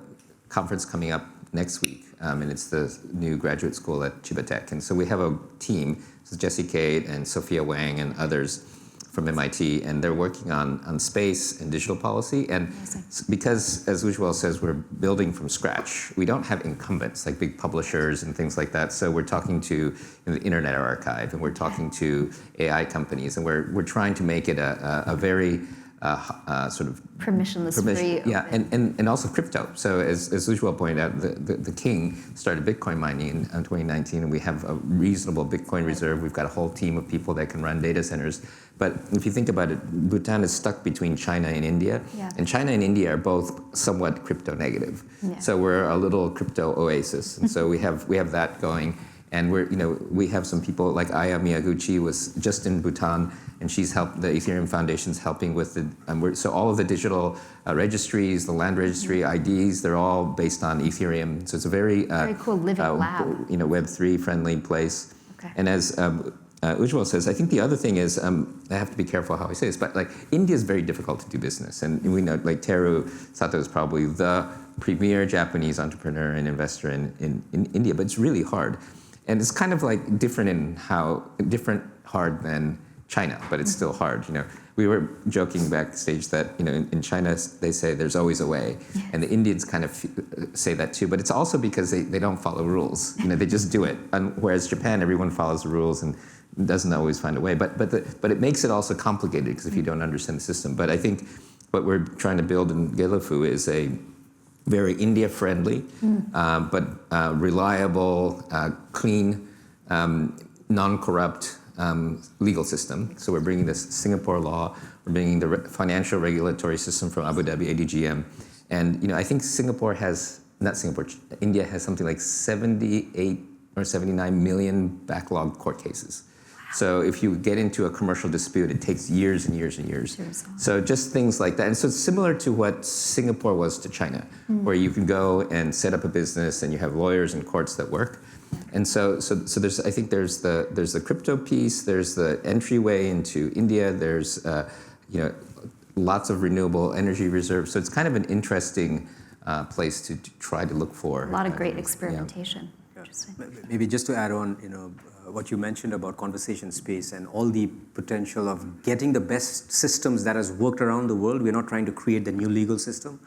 conference coming up next week, and it's the new graduate school at Chiba Tech. And so we have a team, so Jessie Kate and Sophia Wang and others from MIT, and they're working on space and digital policy. And because, as Ujjwal says, we're building from scratch, we don't have incumbents like big publishers and things like that. So we're talking to the Internet Archive, and we're talking to AI companies, and we're trying to make it a very sort of permissionless, free, and also crypto. So as Ujjwal pointed out, the king started Bitcoin mining in 2019, and we have a reasonable Bitcoin reserve. We've got a whole team of people that can run data centers. But if you think about it, Bhutan is stuck between China and India, and China and India are both somewhat crypto negative. So we're a little crypto oasis, and so we have that going. And we have some people like Aya Miyaguchi was just in Bhutan, and she's helped the Ethereum Foundation's helping with so all of the digital registries, the land registry IDs, they're all based on Ethereum. So it's a very cool living lab, Web3 friendly place. Okay. And as Ujjwal says, I think the other thing is, I have to be careful how I say this, but like India is very difficult to do business, and we know like Teru Sato is probably the premier Japanese entrepreneur and investor in India, but it's really hard. And it's kind of like different hard than China, but it's still hard. We were joking backstage that in China they say there's always a way, and the Indians kind of say that too. But it's also because they don't follow rules. They just do it. And whereas Japan, everyone follows the rules and doesn't always find a way. But it makes it also complicated because if you don't understand the system. But I think what we're trying to build in Gelephu is a very India-friendly, but reliable, clean, non-corrupt legal system. So we're bringing this Singapore law, we're bringing the financial regulatory system from Abu Dhabi, ADGM. And I think India has something like 78 or 79 million backlog court cases. So if you get into a commercial dispute, it takes years and years and years. So just things like that. And so it's similar to what Singapore was to China, where you can go and set up a business and you have lawyers and courts that work. And so I think there's the crypto piece, there's the entryway into India, there's lots of renewable energy reserves. So it's kind of an interesting place to try to look for. A lot of great experimentation. Maybe just to add on, what you mentioned about conversation space and all the potential of getting the best systems that has worked around the world. We're not trying to create the new legal system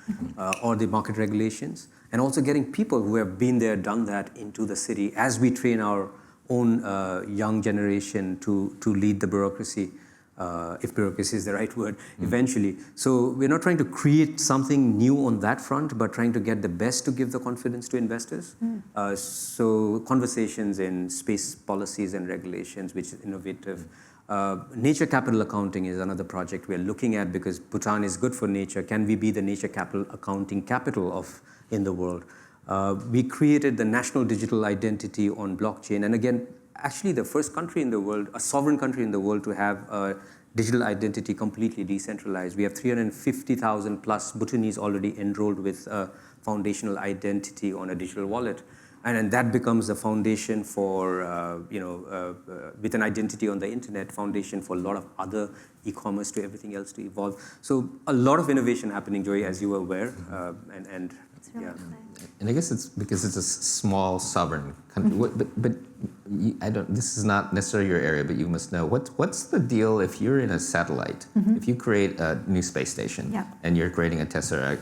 or the market regulations, and also getting people who have been there, done that into the city as we train our own young generation to lead the bureaucracy. If bureaucracy is the right word, eventually. So we're not trying to create something new on that front, but trying to get the best to give the confidence to investors. So conversations in space policies and regulations, which is innovative. Nature capital accounting is another project we're looking at because Bhutan is good for nature. Can we be the nature capital accounting capital in the world? We created the national digital identity on blockchain. And again, actually the first country in the world, a sovereign country in the world to have a digital identity completely decentralized. We have 350,000 plus Bhutanese already enrolled with a foundational identity on a digital wallet. And that becomes the foundation for, with an identity on the internet, foundation for a lot of other e-commerce to everything else to evolve. So a lot of innovation happening, Joey, as you are aware. And I guess it's because it's a small sovereign country. But this is not necessarily your area, but you must know. What's the deal if you're in a satellite, if you create a new space station and you're creating a Tesseract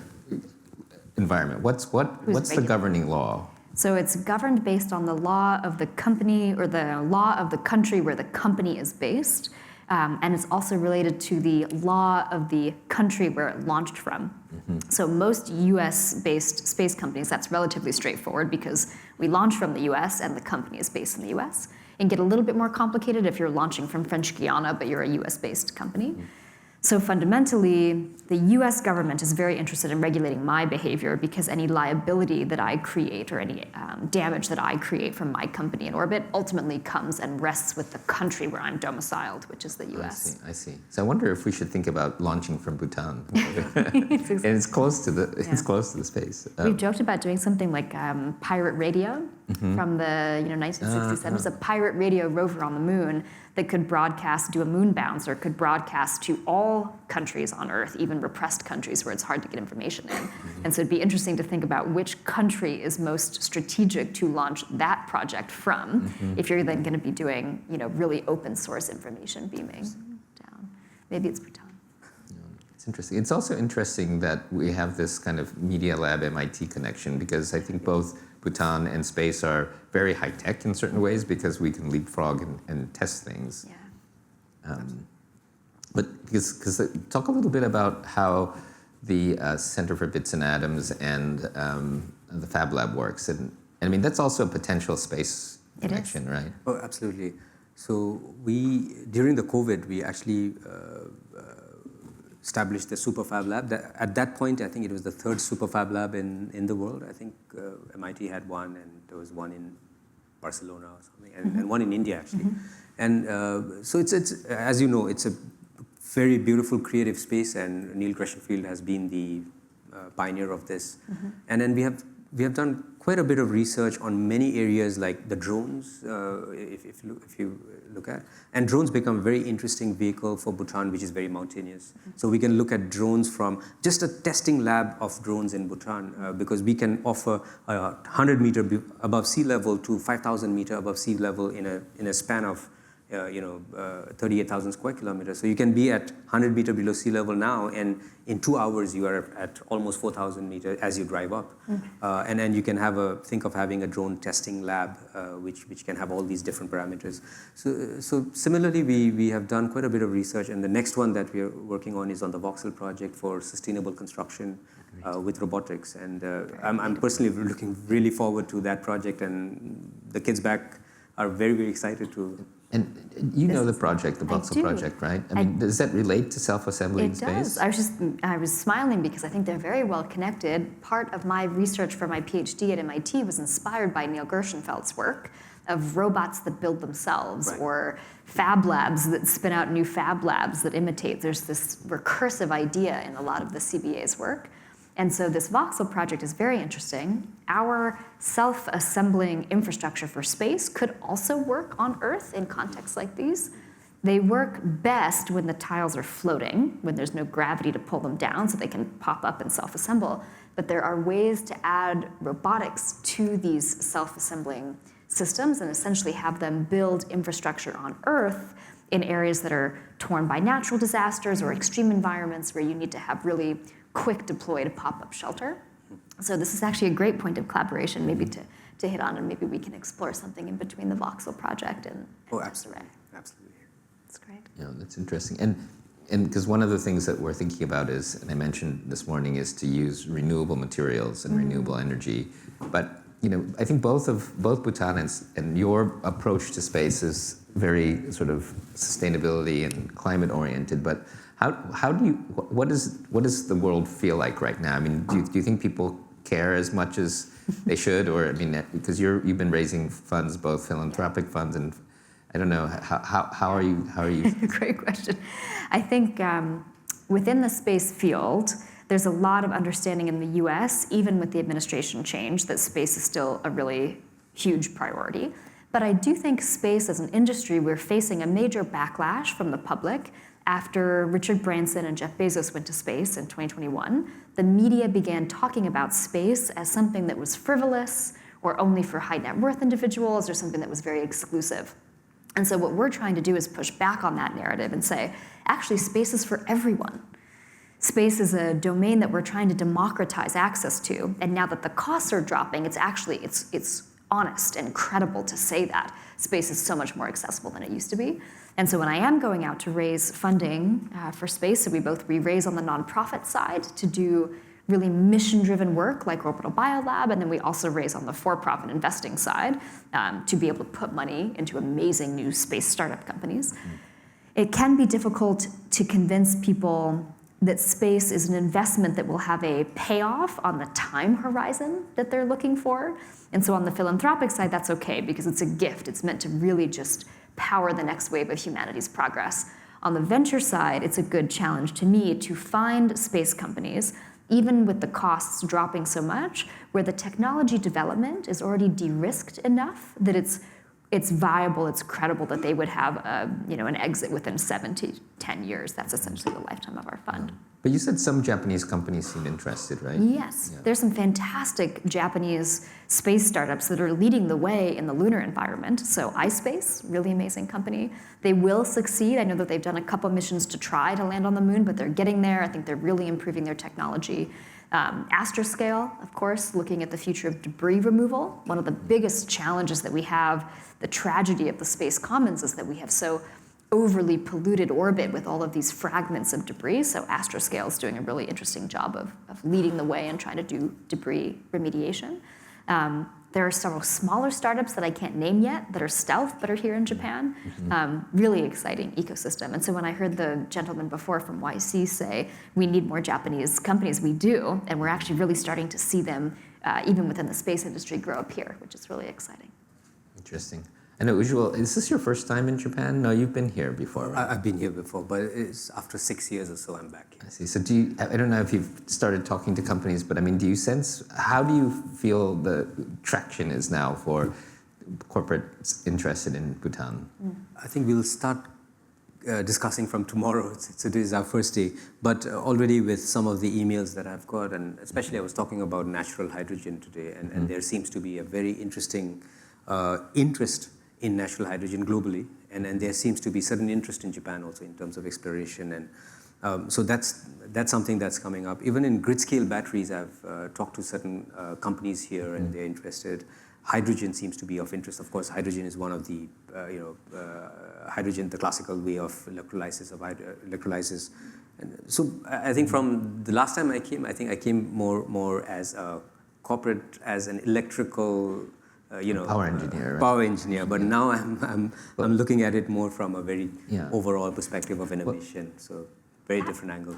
environment, what's the governing law? So it's governed based on the law of the company or the law of the country where the company is based. And it's also related to the law of the country where it launched from. So most US-based space companies, that's relatively straightforward because we launch from the US and the company is based in the US. It can get a little bit more complicated if you're launching from French Guiana, but you're a US-based company. So fundamentally, the US government is very interested in regulating my behavior because any liability that I create or any damage that I create from my company in orbit ultimately comes and rests with the country where I'm domiciled, which is the US. I see. So I wonder if we should think about launching from Bhutan. And it's close to the space. We've joked about doing something like pirate radio from the 1967. It's a pirate radio rover on the moon that could broadcast, do a moon bounce, or could broadcast to all countries on Earth, even repressed countries where it's hard to get information in. And so it'd be interesting to think about which country is most strategic to launch that project from, if you're then going to be doing, really open source information beaming down. Maybe it's Bhutan. It's interesting. It's also interesting that we have this kind of Media Lab MIT connection because I think both Bhutan and space are very high tech in certain ways because we can leapfrog and test things. But because talk a little bit about how the Center for Bits and Atoms and the Fab Lab works, and I mean that's also a potential space connection, right? Oh, absolutely. So during the COVID, we actually established the Super Fab Lab. At that point, I think it was the third Super Fab Lab in the world. I think MIT had one, and there was one in Barcelona or something, and one in India actually. And so it's as you know, it's a very beautiful creative space, and Neil Greshenfield has been the pioneer of this. And then we have done quite a bit of research on many areas like the drones, if you look at. And drones become a very interesting vehicle for Bhutan, which is very mountainous. So we can look at drones from just a testing lab of drones in Bhutan, because we can offer 100 meter above sea level to 5,000 meter above sea level in a span of 38,000 square kilometers. So you can be at 100 meter below sea level now, and in 2 hours you are at almost 4,000 meters as you drive up. And then you can think of having a drone testing lab, which can have all these different parameters. So similarly, we have done quite a bit of research, and the next one that we are working on is on the Voxel project for sustainable construction with robotics. And I'm personally looking really forward to that project, and the kids back are very, very excited to. And you know the project, the Voxel project, right? I mean, does that relate to self-assembly in space? It does. I was smiling because I think they're very well connected. Part of my research for my PhD at MIT was inspired by Neil Gershenfeld's work of robots that build themselves, or fab labs that spin out new fab labs that imitate. There's this recursive idea in a lot of the CBA's work. And so this Voxel project is very interesting. Our self-assembling infrastructure for space could also work on Earth in contexts like these. They work best when the tiles are floating, when there's no gravity to pull them down so they can pop up and self-assemble. But there are ways to add robotics to these self-assembling systems and essentially have them build infrastructure on Earth in areas that are torn by natural disasters or extreme environments where you need to have really quick deployed pop-up shelter. So this is actually a great point of collaboration, maybe to hit on, and maybe we can explore something in between the Voxel project and absolutely. Absolutely. That's great. Yeah, that's interesting. And because one of the things that we're thinking about is, and I mentioned this morning, is to use renewable materials and renewable energy. But I think both Bhutan and your approach to space is very sort of sustainability and climate oriented. But what does the world feel like right now? I mean, do you think people care as much as they should, or I mean, because you've been raising funds, both philanthropic funds, and I don't know how are you? Great question. I think within the space field, there's a lot of understanding in the U.S., even with the administration change, that space is still a really huge priority. But I do think space as an industry, we're facing a major backlash from the public. After Richard Branson and Jeff Bezos went to space in 2021, the media began talking about space as something that was frivolous or only for high net worth individuals or something that was very exclusive. And so what we're trying to do is push back on that narrative and say, actually, space is for everyone. Space is a domain that we're trying to democratize access to. And now that the costs are dropping, it's honest and credible to say that space is so much more accessible than it used to be. And so when I am going out to raise funding for space, so we raise on the nonprofit side to do really mission-driven work like Orbital Biolab, and then we also raise on the for-profit investing side to be able to put money into amazing new space startup companies. It can be difficult to convince people that space is an investment that will have a payoff on the time horizon that they're looking for. And so on the philanthropic side, that's okay because it's a gift. It's meant to really just power the next wave of humanity's progress. On the venture side, it's a good challenge to me to find space companies, even with the costs dropping so much, where the technology development is already de-risked enough that it's viable, it's credible that they would have an exit within 7 to 10 years. That's essentially the lifetime of our fund. But you said some Japanese companies seem interested, right? Yes, there's some fantastic Japanese space startups that are leading the way in the lunar environment. So iSpace, really amazing company. They will succeed. I know that they've done a couple missions to try to land on the moon, but they're getting there. I think they're really improving their technology. Astroscale, of course, looking at the future of debris removal. One of the biggest challenges that we have, the tragedy of the space commons, is that we have so overly polluted orbit with all of these fragments of debris. So Astroscale is doing a really interesting job of leading the way and trying to do debris remediation. There are several smaller startups that I can't name yet that are stealth but are here in Japan. Really exciting ecosystem. And so when I heard the gentleman before from YC say, we need more Japanese companies, we do. And we're actually really starting to see them, even within the space industry, grow up here, which is really exciting. Interesting. I know, Ujjwal, is this your first time in Japan? No, you've been here before, right? I've been here before, but it's after 6 years or so I'm back. I see. So I don't know if you've started talking to companies, but I mean, how do you feel the traction is now for corporates interested in Bhutan? I think we'll start discussing from tomorrow. Today is our first day, but already with some of the emails that I've got, and especially I was talking about natural hydrogen today, and there seems to be a very interesting interest in natural hydrogen globally, and there seems to be certain interest in Japan also in terms of exploration, and so that's something that's coming up. Even in grid-scale batteries, I've talked to certain companies here, and they're interested. Hydrogen seems to be of interest. Of course, hydrogen is one of the, hydrogen, the classical way of electrolysis. And so I think from the last time I came more as a corporate, as an electrical, power engineer. Right? Power engineer, but now I'm looking at it more from a very overall perspective of innovation. So very different angle.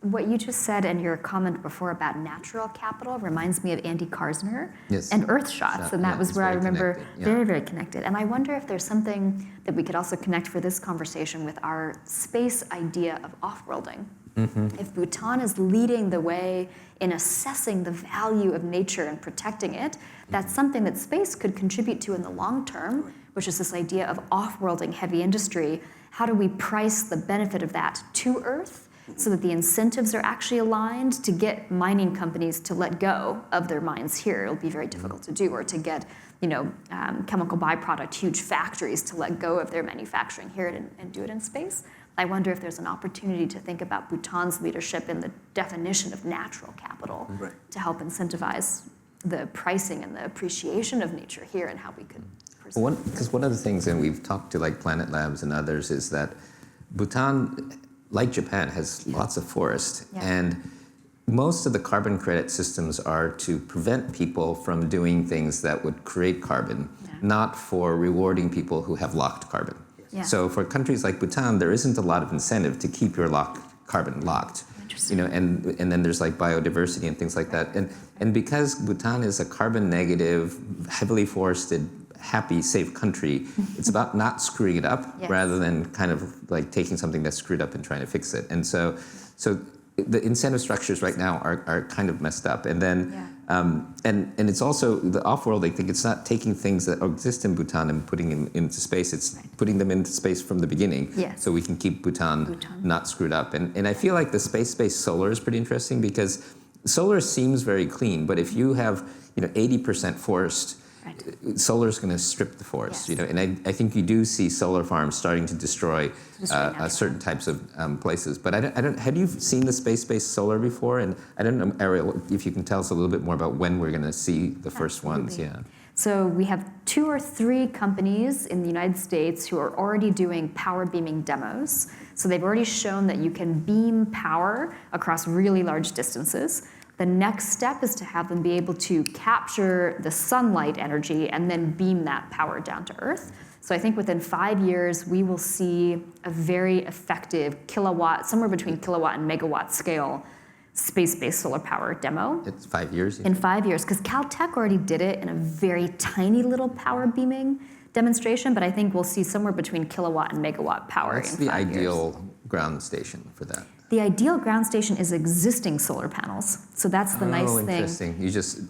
What you just said and your comment before about natural capital reminds me of Andy Karsner and Earthshots, and that was where I remember very, very connected. And I wonder if there's something that we could also connect for this conversation with our space idea of off-worlding. If Bhutan is leading the way in assessing the value of nature and protecting it, that's something that space could contribute to in the long term, which is this idea of off-worlding heavy industry. How do we price the benefit of that to Earth so that the incentives are actually aligned to get mining companies to let go of their mines here? It'll be very difficult to do, or to get chemical byproduct, huge factories to let go of their manufacturing here and do it in space. I wonder if there's an opportunity to think about Bhutan's leadership in the definition of natural capital to help incentivize the pricing and the appreciation of nature here and how we could preserve. Because one of the things, and we've talked to like Planet Labs and others, is that Bhutan, like Japan, has lots of forest. And most of the carbon credit systems are to prevent people from doing things that would create carbon, not for rewarding people who have locked carbon. So for countries like Bhutan, there isn't a lot of incentive to keep your carbon locked. And then there's like biodiversity and things like that. And because Bhutan is a carbon negative, heavily forested, happy, safe country, it's about not screwing it up rather than kind of like taking something that's screwed up and trying to fix it. And so the incentive structures right now are kind of messed up. And then and it's also the off-world. I think it's not taking things that exist in Bhutan and putting them into space. It's putting them into space from the beginning, so we can keep Bhutan not screwed up. And I feel like the space-based solar is pretty interesting because solar seems very clean, but if you have 80% forest, solar is going to strip the forest. And I think you do see solar farms starting to destroy certain types of places. But I don't. Have you seen the space-based solar before? And I don't know, Ariel, if you can tell us a little bit more about when we're going to see the first ones. So we have 2 or 3 companies in the United States who are already doing power beaming demos. So they've already shown that you can beam power across really large distances. The next step is to have them be able to capture the sunlight energy and then beam that power down to Earth. So I think within 5 years, we will see a very effective kilowatt, somewhere between kilowatt and megawatt scale, space-based solar power demo. It's 5 years? In 5 years, because Caltech already did it in a very tiny little power beaming demonstration, but I think we'll see somewhere between kilowatt and megawatt power in 5 years. What's the ideal ground station for that? The ideal ground station is existing solar panels. So that's the nice thing. Interesting. You just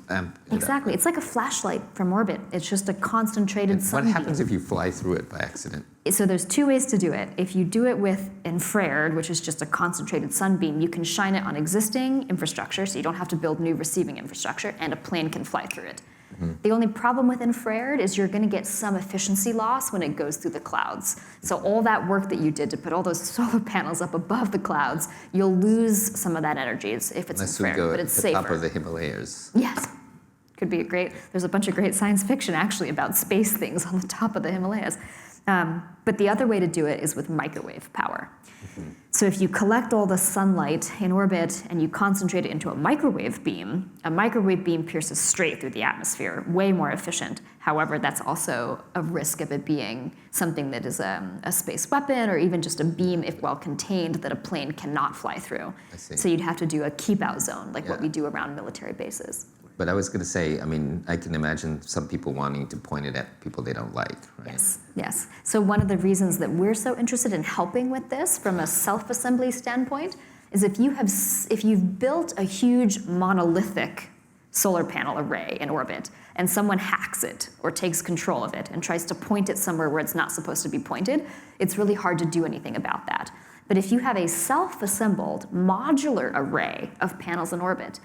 exactly. It's like a flashlight from orbit. It's just a concentrated sunbeam. What happens if you fly through it by accident? So there's 2 ways to do it. If you do it with infrared, which is just a concentrated sunbeam, you can shine it on existing infrastructure, so you don't have to build new receiving infrastructure, and a plane can fly through it. The only problem with infrared is you're going to get some efficiency loss when it goes through the clouds. So all that work that you did to put all those solar panels up above the clouds, you'll lose some of that energy if it's infrared, but it's safer. Top of the Himalayas. Yes. Could be there's a bunch of great science fiction actually about space things on the top of the Himalayas. But the other way to do it is with microwave power. So if you collect all the sunlight in orbit and you concentrate it into a microwave beam pierces straight through the atmosphere, way more efficient. However, that's also a risk of it being something that is a space weapon or even just a beam, if well contained, that a plane cannot fly through. So you'd have to do a keep-out zone, like what we do around military bases. But I was going to say, I mean, I can imagine some people wanting to point it at people they don't like, right? Yes. So one of the reasons that we're so interested in helping with this from a self-assembly standpoint is if you've built a huge monolithic solar panel array in orbit and someone hacks it or takes control of it and tries to point it somewhere where it's not supposed to be pointed, it's really hard to do anything about that. But if you have a self-assembled modular array of panels in orbit,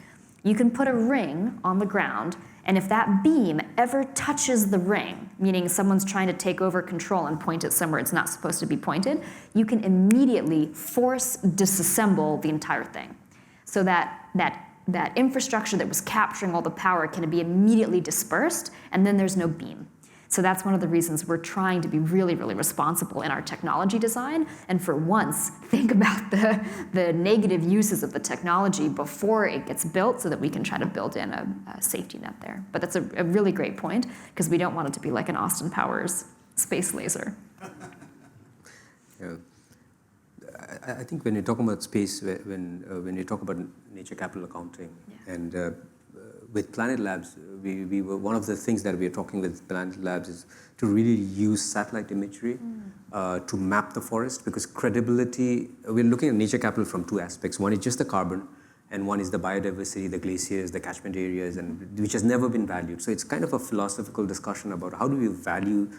you can put a ring on the ground, and if that beam ever touches the ring, meaning someone's trying to take over control and point it somewhere it's not supposed to be pointed, you can immediately force disassemble the entire thing. So that infrastructure that was capturing all the power can be immediately dispersed, and then there's no beam. So that's one of the reasons we're trying to be really, really responsible in our technology design, and for once, think about the negative uses of the technology before it gets built so that we can try to build in a safety net there. But that's a really great point, because we don't want it to be like an Austin Powers space laser. I think when you talk about space, when you talk about nature capital accounting, and with Planet Labs, we were one of the things that we are talking with Planet Labs is to really use satellite imagery to map the forest, because credibility, we're looking at nature capital from 2 aspects. One is just the carbon, and one is the biodiversity, the glaciers, the catchment areas, and which has never been valued. So it's kind of a philosophical discussion about how do you value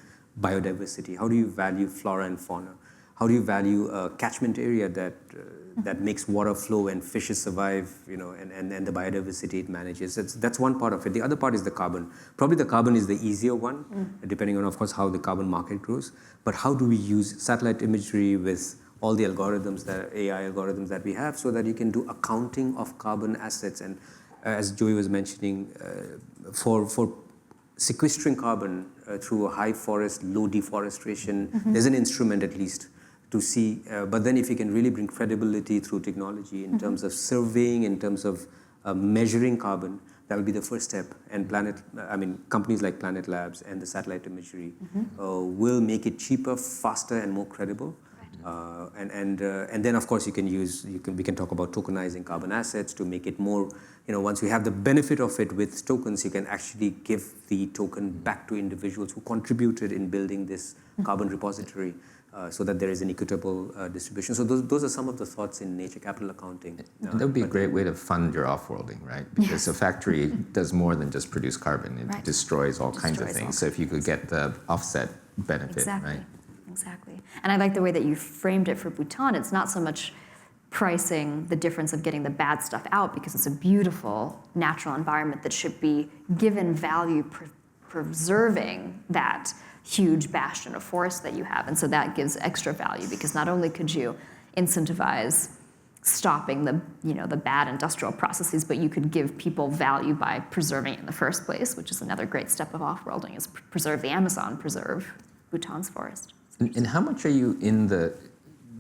biodiversity, how do you value flora and fauna, How do you value a catchment area that makes water flow and fishes survive, and the biodiversity it manages? That's one part of it. The other part is the carbon. Probably the carbon is the easier one, depending on, of course, how the carbon market grows. But how do we use satellite imagery with all the algorithms, AI algorithms that we have, so that you can do accounting of carbon assets? And as Joey was mentioning, for sequestering carbon through a high forest, low deforestation, there's an instrument at least to see. But then if you can really bring credibility through technology in terms of surveying, in terms of measuring carbon, that will be the first step. And companies like Planet Labs and the satellite imagery will make it cheaper, faster, and more credible. And then, of course, we can talk about tokenizing carbon assets to make it more, once we have the benefit of it with tokens, you can actually give the token back to individuals who contributed in building this carbon repository, so that there is an equitable distribution. So those are some of the thoughts in nature capital accounting. That would be a great way to fund your off-worlding, right? Because a factory does more than just produce carbon. It destroys all kinds of things. So if you could get the offset benefit, right? Exactly. And I like the way that you framed it for Bhutan. It's not so much pricing the difference of getting the bad stuff out, because it's a beautiful natural environment that should be given value, preserving that huge bastion of forest that you have. And so that gives extra value, because not only could you incentivize stopping the bad industrial processes, but you could give people value by preserving it in the first place, which is another great step of off-worlding, is preserve the Amazon, preserve Bhutan's forest. And how much are you in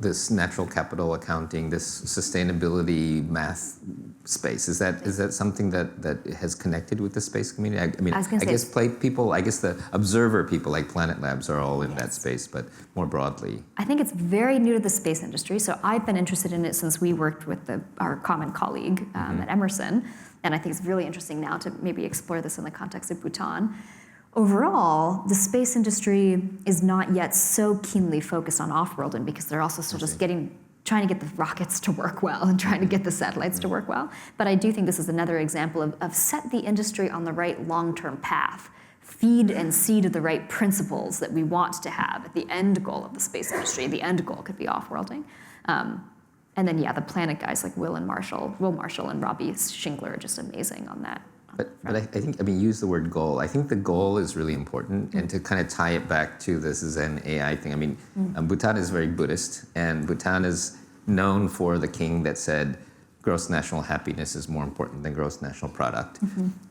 this natural capital accounting, this sustainability math space? Is that something that has connected with the space community? I guess the observer people like Planet Labs are all in that space, but more broadly. I think it's very new to the space industry. So I've been interested in it since we worked with our common colleague at Emerson. And I think it's really interesting now to maybe explore this in the context of Bhutan. Overall, the space industry is not yet so keenly focused on off-worlding, because they're also still just trying to get the rockets to work well and trying to get the satellites to work well. But I do think this is another example of set the industry on the right long-term path, feed and seed the right principles that we want to have at the end goal of the space industry. The end goal could be off-worlding. And then, the Planet guys like Will Marshall and Robbie Schingler are just amazing on that. But I think, use the word goal. I think the goal is really important, and to kind of tie it back to this Zen AI thing. Bhutan is very Buddhist, and Bhutan is known for the king that said, gross national happiness is more important than gross national product.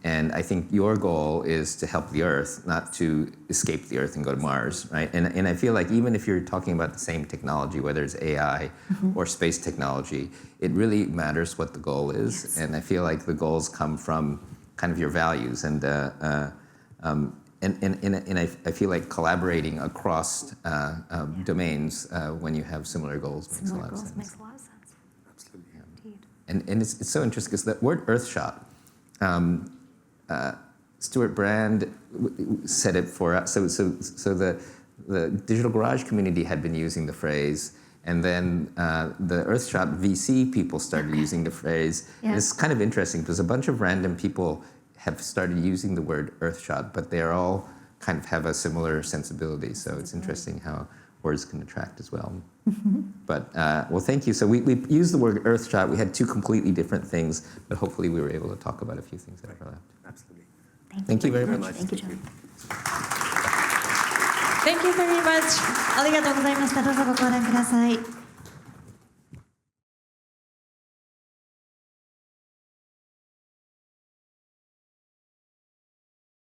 And I think your goal is to help the Earth, not to escape the Earth and go to Mars, right? And I feel like even if you're talking about the same technology, whether it's AI or space technology, it really matters what the goal is. Yes. And I feel like the goals come from kind of your values, and I feel like collaborating across domains when you have similar goals makes a lot of sense. Makes a lot of sense. Absolutely. Indeed. And it's so interesting, because the word Earthshot, Stuart Brand said it for us. So the Digital Garage community had been using the phrase, and then the Earthshot VC people started using the phrase. Yeah. And it's kind of interesting, because a bunch of random people have started using the word Earthshot, but they're all kind of have a similar sensibility. So it's interesting how words can attract as well. But, well, thank you. So we used the word Earthshot. We had two completely different things, but hopefully we were able to talk about a few things that overlapped. Absolutely. Thank you very much. Thank you, John. Thank you very much. ありがとうございました。どうぞご覧ください。